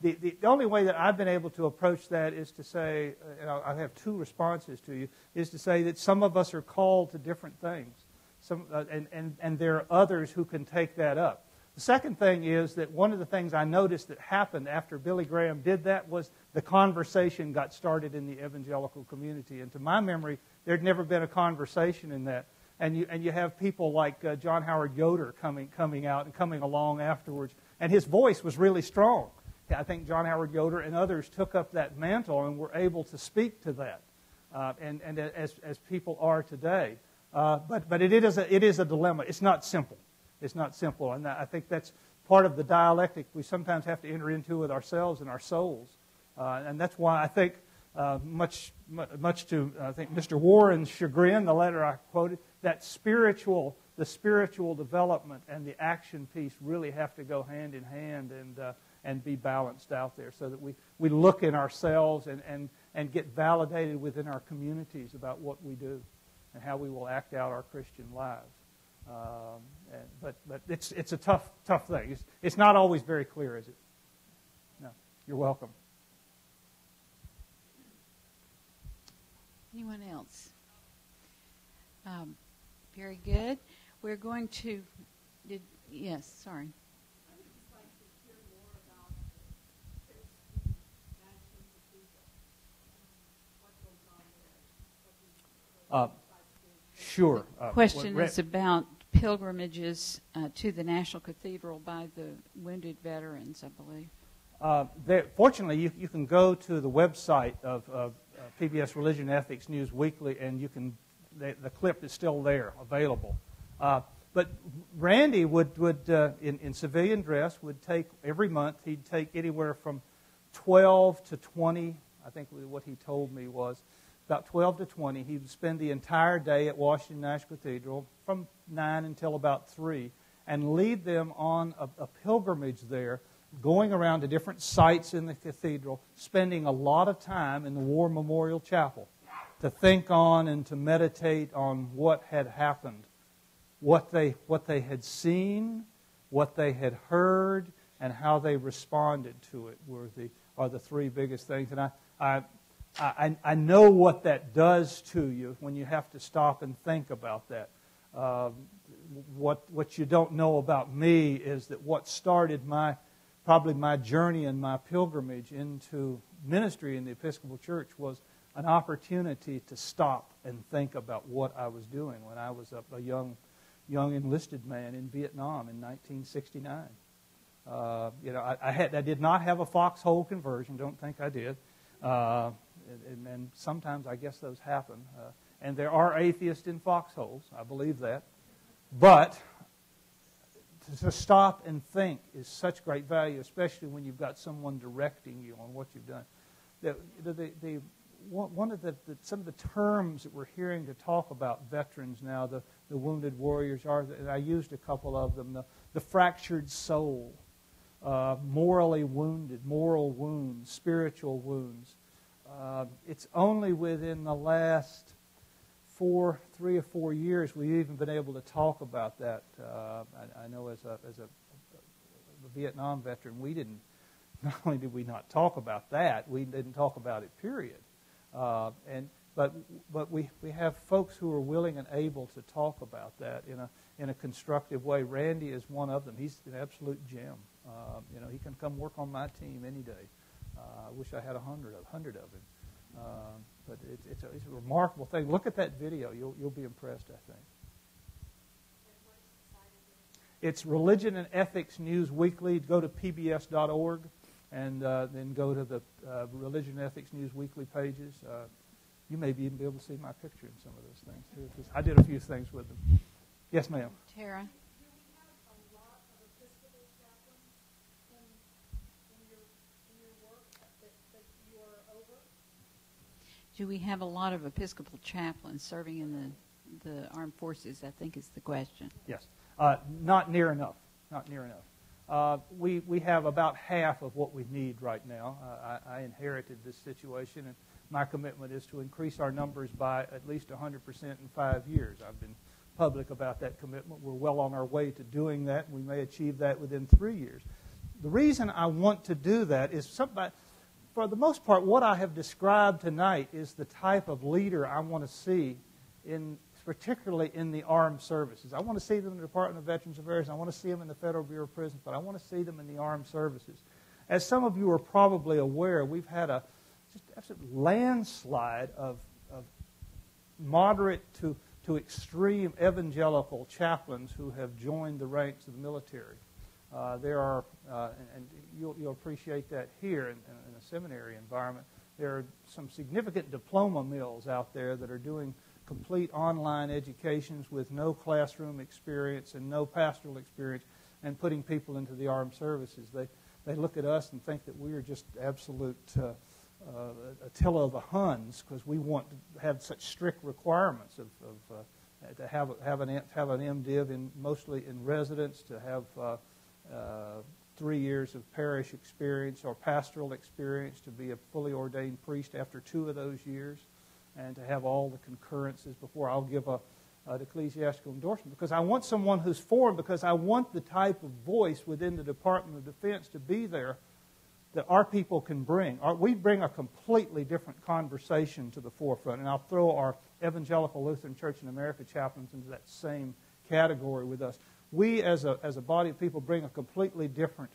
The only way that I've been able to approach that is to say, and I have two responses to you, is to say that some of us are called to different things, and there are others who can take that up. The second thing is that one of the things I noticed that happened after Billy Graham did that was the conversation got started in the evangelical community. And to my memory, there'd never been a conversation in that. And you have people like John Howard Yoder coming out and coming along afterwards. And his voice was really strong. I think John Howard Yoder and others took up that mantle and were able to speak to that, and as people are today. But it is a dilemma. It's not simple. It's not simple, and I think that's part of the dialectic we sometimes have to enter into with ourselves and our souls, and that's why I think much to I think Mr. Warren's chagrin, the letter I quoted, that the spiritual development and the action piece really have to go hand in hand and be balanced out there, so that we look in ourselves and get validated within our communities about what we do and how we will act out our Christian lives. But it's a tough thing. It's not always very clear, is it? No. You're welcome. Anyone else? Very good. We're going to. Yes. Sorry. I would just like to hear more about the National Cathedral. What goes on there? Sure. The question is about pilgrimages to the National Cathedral by the wounded veterans, I believe. Fortunately, you can go to the website of PBS Religion and Ethics News Weekly, and the clip is still there, available. But Randy would in civilian dress, would take, every month, he'd take anywhere from 12 to 20, I think what he told me was, about 12 to 20. He would spend the entire day at Washington National Cathedral from 9 until about 3 and lead them on a pilgrimage there, going around to different sites in the cathedral, spending a lot of time in the War Memorial Chapel to think on and to meditate on what had happened, what they had seen, what they had heard, and how they responded to it are the three biggest things. And I know what that does to you when you have to stop and think about that. What you don't know about me is that what started probably my journey and my pilgrimage into ministry in the Episcopal Church was an opportunity to stop and think about what I was doing when I was a young enlisted man in Vietnam in 1969. I did not have a foxhole conversion. Don't think I did. And sometimes I guess those happen. And there are atheists in foxholes. I believe that. But to stop and think is such great value, especially when you've got someone directing you on what you've done. Some of the terms that we're hearing to talk about veterans now, the wounded warriors are, and I used a couple of them, the fractured soul, morally wounded, moral wounds, spiritual wounds. It's only within the last 3 or 4 years we've even been able to talk about that. I know as a Vietnam veteran, not only did we not talk about that, we didn't talk about it, period. But we have folks who are willing and able to talk about that in a constructive way. Randy is one of them. He's an absolute gem. He can come work on my team any day. I wish I had 100 of him. But it's a remarkable thing. Look at that video. You'll be impressed, I think. It's Religion and Ethics News Weekly. Go to pbs.org and then go to the Religion and Ethics News Weekly pages. You may even be able to see my picture in some of those things, too, because I did a few things with them. Yes, ma'am. Tara? A lot of Episcopal chaplains in your Do we have a lot of Episcopal chaplains serving in the armed forces, I think is the question. Yes. Not near enough. Not near enough. We have about half of what we need right now. I inherited this situation, and my commitment is to increase our numbers by at least 100% in 5 years. I've been public about that commitment. We're well on our way to doing that. We may achieve that within 3 years. The reason I want to do that is, for the most part, what I have described tonight is the type of leader I want to see, particularly in the armed services. I want to see them in the Department of Veterans Affairs. I want to see them in the Federal Bureau of Prisons, but I want to see them in the armed services. As some of you are probably aware, we've had a just absolute landslide of moderate to extreme evangelical chaplains who have joined the ranks of the military. There are, and you'll appreciate that here in a seminary environment, there are some significant diploma mills out there that are doing complete online educations with no classroom experience and no pastoral experience, and putting people into the armed services. They look at us and think that we are just absolute Attila of the Huns because we want to have such strict requirements to have an MDiv mostly in residence, to have 3 years of parish experience or pastoral experience, to be a fully ordained priest after 2 of those years, and to have all the concurrences before I'll give an ecclesiastical endorsement. Because I want someone who's formed, because I want the type of voice within the Department of Defense to be there that our people can bring. We bring a completely different conversation to the forefront, and I'll throw our Evangelical Lutheran Church in America chaplains into that same category with us. We, as a body of people, bring a completely different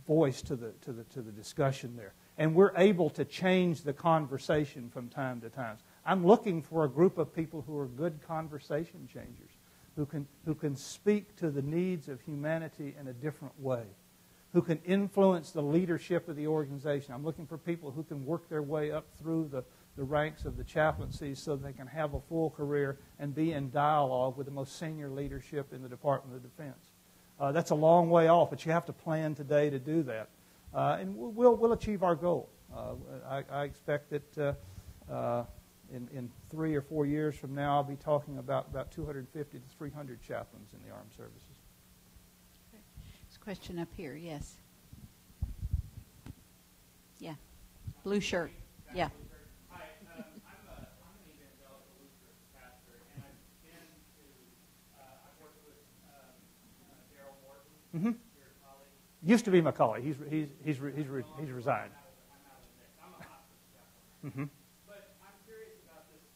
voice to the discussion there, and we're able to change the conversation from time to time. I'm looking for a group of people who are good conversation changers, who can speak to the needs of humanity in a different way, who can influence the leadership of the organization. I'm looking for people who can work their way up through the ranks of the chaplaincies so they can have a full career and be in dialogue with the most senior leadership in the Department of Defense. That's a long way off, but you have to plan today to do that. And we'll achieve our goal. I expect that in 3 or 4 years from now, I'll be talking about 250 to 300 chaplains in the armed services. Question up here, yes. Yeah. Blue shirt. Yeah. Hi, I'm an evangelical Lutheran pastor, and I've worked with Daryl Morton, your colleague. Used to be my colleague. He's resigned. I'm out of the mix. I'm a hospice chaplain. But I'm curious about this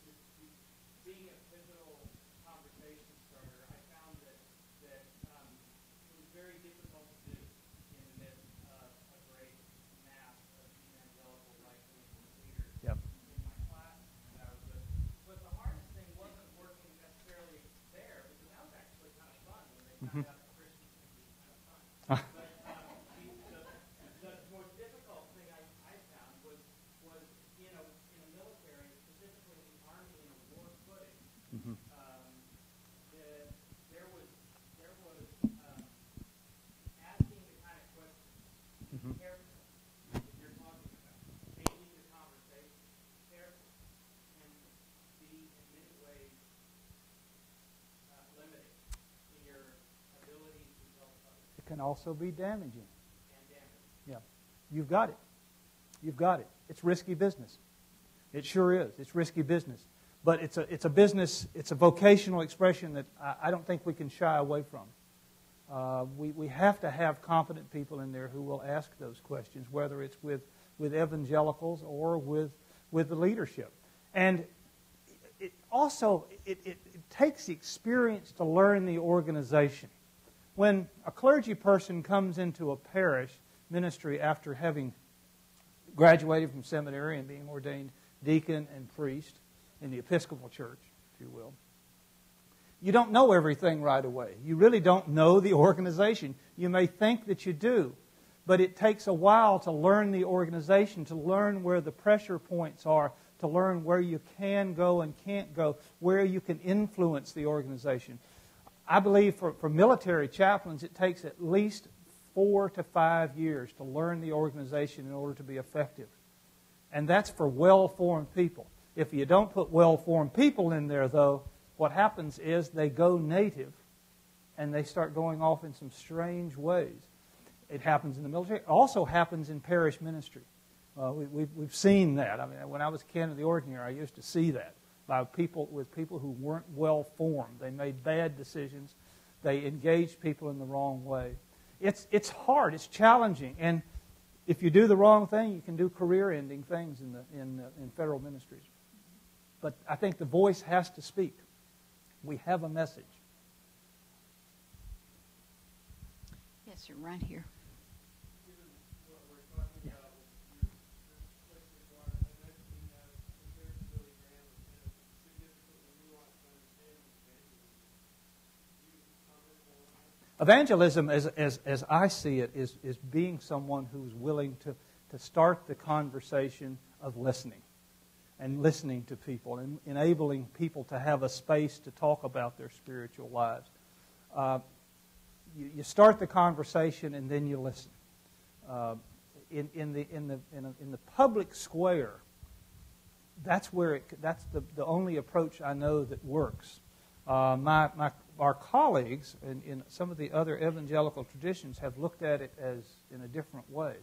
being a pivotal conversation starter. I found that it was very difficult to do in the midst of a great mass of evangelical right-wing leaders in my class that I was with. But the hardest thing wasn't working necessarily there, because that was actually kind of fun when they found out that Christians can be kind of fun. But the more difficult thing I found was in a military, specifically in the Army, in a war footing. There was asking the kind of questions carefully that you're talking about, changing the conversation carefully, and be in many ways limiting in your ability to help others. It can also be damaging. And damaging. Yeah. You've got it. You've got it. It's risky business. It sure is. It's risky business. But it's a business, it's a vocational expression that I don't think we can shy away from. We have to have competent people in there who will ask those questions, whether it's with evangelicals or with the leadership. And it also takes experience to learn the organization. When a clergy person comes into a parish ministry after having graduated from seminary and being ordained deacon and priest in the Episcopal Church, if you will, you don't know everything right away. You really don't know the organization. You may think that you do, but it takes a while to learn the organization, to learn where the pressure points are, to learn where you can go and can't go, where you can influence the organization. I believe for military chaplains, it takes at least 4 to 5 years to learn the organization in order to be effective. And that's for well-formed people. If you don't put well-formed people in there, though, what happens is they go native and they start going off in some strange ways. It happens in the military. It also happens in parish ministry. We've seen that. I mean, when I was a candidate of the ordinary, I used to see that with people who weren't well-formed. They made bad decisions. They engaged people in the wrong way. It's hard. It's challenging. And if you do the wrong thing, you can do career-ending things in federal ministries. But I think the voice has to speak. We have a message. Yes, sir, right here. Evangelism, as I see it, is being someone who's willing to start the conversation of listening and listening to people and enabling people to have a space to talk about their spiritual lives. You start the conversation and then you listen. In the public square, that's the only approach I know that works. Our colleagues in some of the other evangelical traditions have looked at it as in a different way.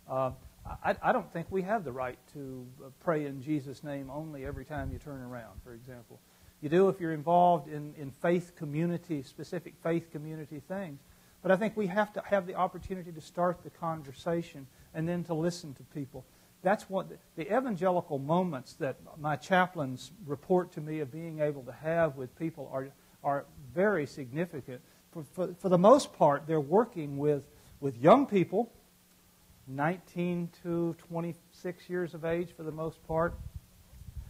I don't think we have the right to pray in Jesus' name only every time you turn around, for example. You do if you're involved in faith community, specific faith community things. But I think we have to have the opportunity to start the conversation and then to listen to people. That's what the evangelical moments that my chaplains report to me of being able to have with people are very significant. For the most part, they're working with young people, 19 to 26 years of age for the most part,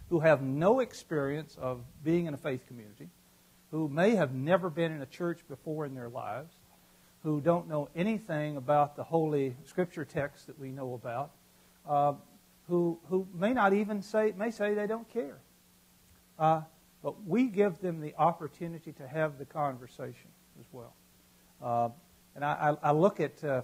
who have no experience of being in a faith community, who may have never been in a church before in their lives, who don't know anything about the Holy Scripture text that we know about, who may not even say they don't care. But we give them the opportunity to have the conversation as well. And I look at the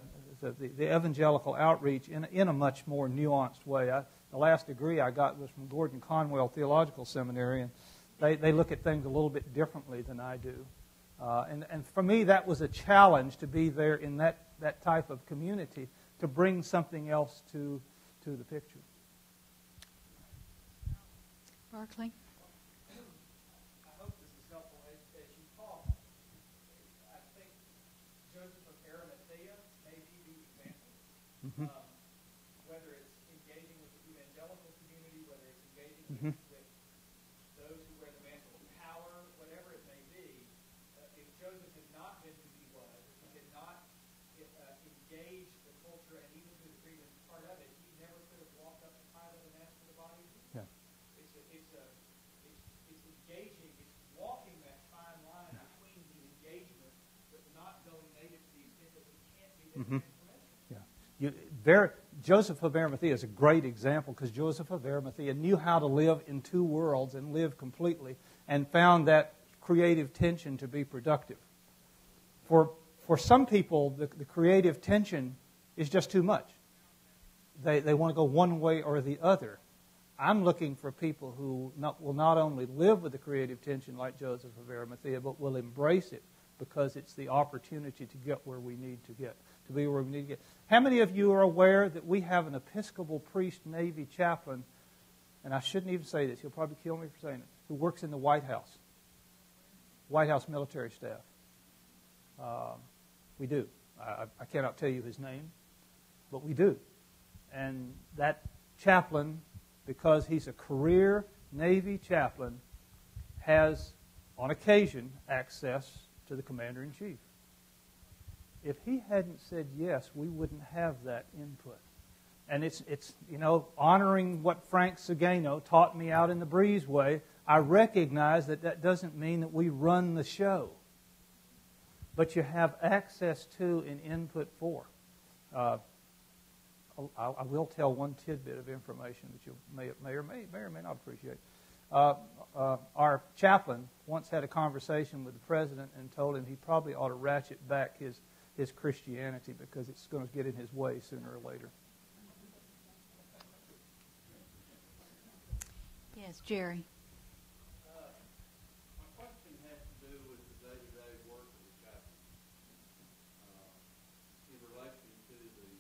evangelical outreach in a much more nuanced way. The last degree I got was from Gordon Conwell Theological Seminary, and they look at things a little bit differently than I do. And for me, that was a challenge to be there in that type of community, to bring something else to the picture. Barclay? I hope this is helpful. As you talk, I think Joseph of Arimathea may be the example. Mm-hmm. Whether it's engaging with the evangelical community, whether it's engaging with those who wear the mantle of power, whatever it may be, if Joseph had not been who he was, if he had not engaged the culture and even to the degree that's part of it, he never could have walked up to Pilate and asked for the body. Yeah. It's engaging, it's walking that fine line between the engagement but not going native to the extent that we can't be there. Yeah. Joseph of Arimathea is a great example, because Joseph of Arimathea knew how to live in two worlds and live completely, and found that creative tension to be productive. For some people, the creative tension is just too much. They want to go one way or the other. I'm looking for people who will not only live with the creative tension like Joseph of Arimathea, but will embrace it, because it's the opportunity to get where we need to get, to be where we need to get. How many of you are aware that we have an Episcopal priest Navy chaplain, and I shouldn't even say this, he'll probably kill me for saying it, who works in the White House military staff? We do. I cannot tell you his name, but we do. And that chaplain, because he's a career Navy chaplain, has, on occasion, access to the Commander-in-Chief. If he hadn't said yes, we wouldn't have that input. And it's honoring what Frank Sagano taught me out in the breezeway. I recognize that doesn't mean that we run the show, but you have access to and input for. I will tell one tidbit of information that you may or may not appreciate. Our chaplain once had a conversation with the president and told him he probably ought to ratchet back his Christianity, because it's going to get in his way sooner or later. Yes, Jerry. My question has to do with the day-to-day work of the chaplain in relation to the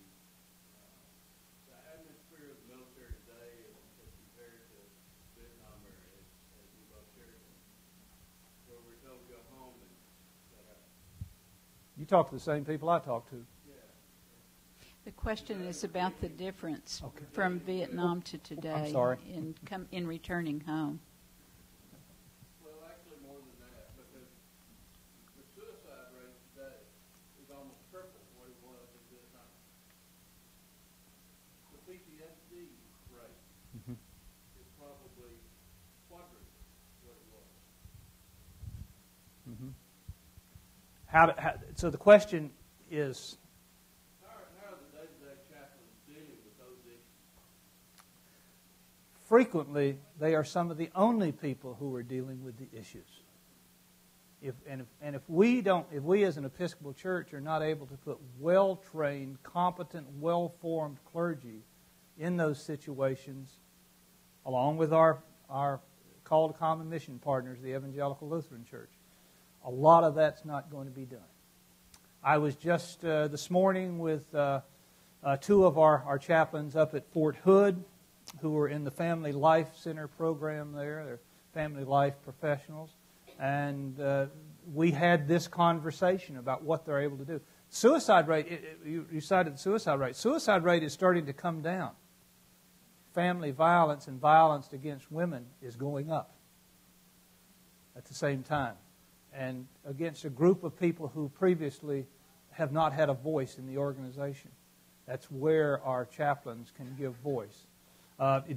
atmosphere of the military today as compared to Vietnam era, as you both shared, where we're told to go home and shut up. You talk to the same people I talk to. The question is about the difference from Vietnam to today. I'm sorry. In returning home. Well, actually more than that, because the suicide rate today is almost triple what it was in Vietnam. The PTSD rate is probably quadruple what it was. So the question is, How are the day-to-day chaplains dealing with those issues? frequently they are some of the only people who are dealing with the issues. If we as an Episcopal church are not able to put well-trained, competent, well-formed clergy in those situations, along with our call to common mission partners, the Evangelical Lutheran Church, a lot of that's not going to be done. I was just this morning with two of our chaplains up at Fort Hood who are in the Family Life Center program there. They're family life professionals. And we had this conversation about what they're able to do. Suicide rate, you cited the suicide rate. Suicide rate is starting to come down. Family violence and violence against women is going up at the same time, and against a group of people who previously have not had a voice in the organization. That's where our chaplains can give voice.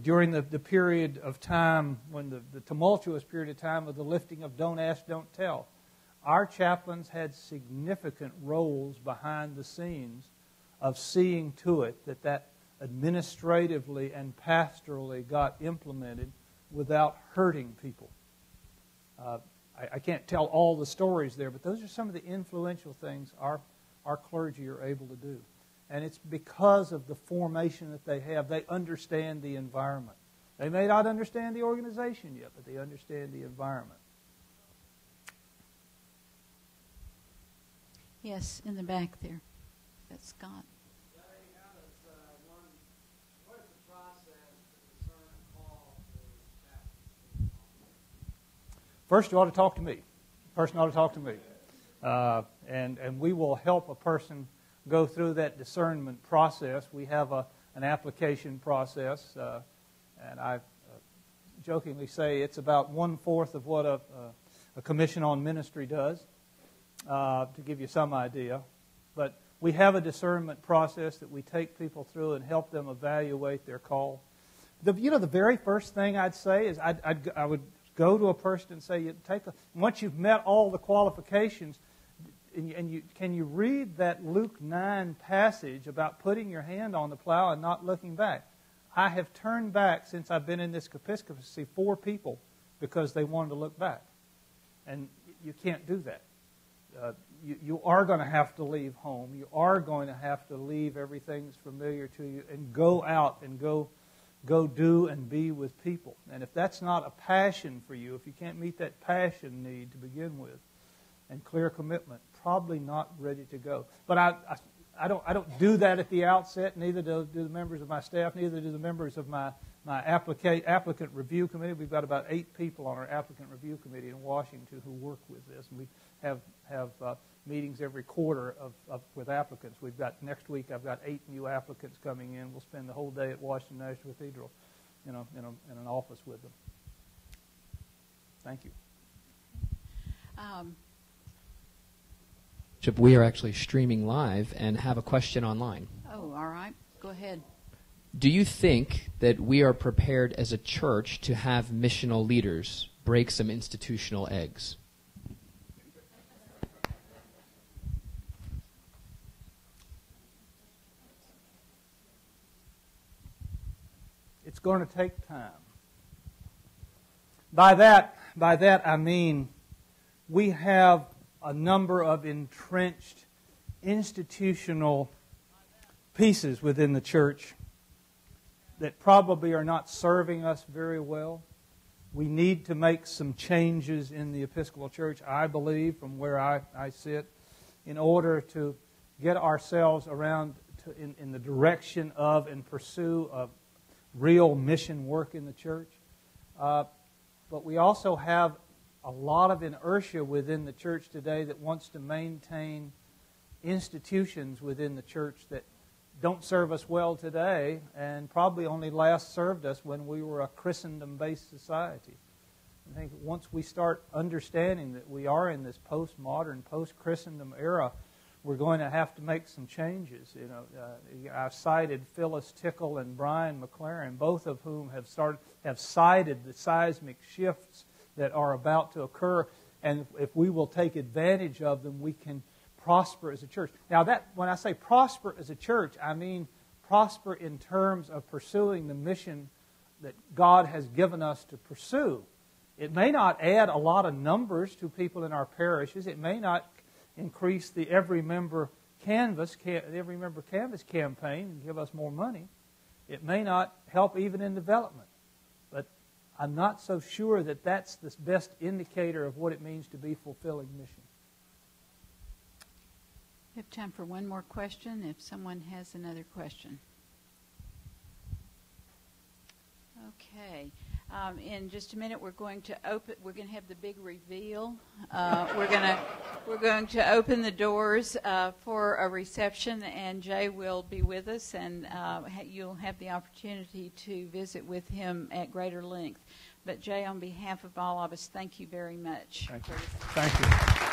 During the period of time, when the tumultuous period of time of the lifting of Don't Ask, Don't Tell, our chaplains had significant roles behind the scenes of seeing to it that administratively and pastorally got implemented without hurting people. I can't tell all the stories there, but those are some of the influential things our clergy are able to do. And it's because of the formation that they have. They understand the environment. They may not understand the organization yet, but they understand the environment. Yes, in the back there. That's Scott. What is the process to discern a call to chaplain? First, you ought to talk to me. The person ought to talk to me. And we will help a person go through that discernment process. We have an application process, and I jokingly say it's about 1/4 of what a commission on ministry does, to give you some idea. But we have a discernment process that we take people through and help them evaluate their call. The very first thing I'd say is I would go to a person and say, once you've met all the qualifications, can you read that Luke 9 passage about putting your hand on the plow and not looking back? I have turned back since I've been in this episcopacy 4 people because they wanted to look back. And you can't do that. You are going to have to leave home. You are going to have to leave everything that's familiar to you and go out and go do and be with people. And if that's not a passion for you, if you can't meet that passion need to begin with, and clear commitment, probably not ready to go. But I don't do that at the outset. Neither do the members of my staff. Neither do the members of my applicant review committee. We've got about 8 people on our applicant review committee in Washington who work with this, and we have meetings every quarter with applicants. Next week I've got 8 new applicants coming in. We'll spend the whole day at Washington National Cathedral, in an office with them. Thank you. We are actually streaming live and have a question online. Oh, all right. Go ahead. Do you think that we are prepared as a church to have missional leaders break some institutional eggs? It's going to take time. By that I mean we have a number of entrenched institutional pieces within the church that probably are not serving us very well. We need to make some changes in the Episcopal Church, I believe, from where I sit, in order to get ourselves around in the direction of and pursue of real mission work in the church. But we also have a lot of inertia within the church today that wants to maintain institutions within the church that don't serve us well today and probably only last served us when we were a Christendom-based society. I think once we start understanding that we are in this postmodern, post-Christendom era, we're going to have to make some changes. I've cited Phyllis Tickle and Brian McLaren, both of whom have cited the seismic shifts that are about to occur, and if we will take advantage of them, we can prosper as a church. Now, when I say prosper as a church, I mean prosper in terms of pursuing the mission that God has given us to pursue. It may not add a lot of numbers to people in our parishes. It may not increase the every member canvas campaign and give us more money. It may not help even in development. But I'm not so sure that that's the best indicator of what it means to be fulfilling mission. We have time for one more question if someone has another question. Okay. In just a minute, we're going to have the big reveal. We're going to open the doors for a reception, and Jay will be with us, and you'll have the opportunity to visit with him at greater length. But Jay, on behalf of all of us, thank you very much. Thank you.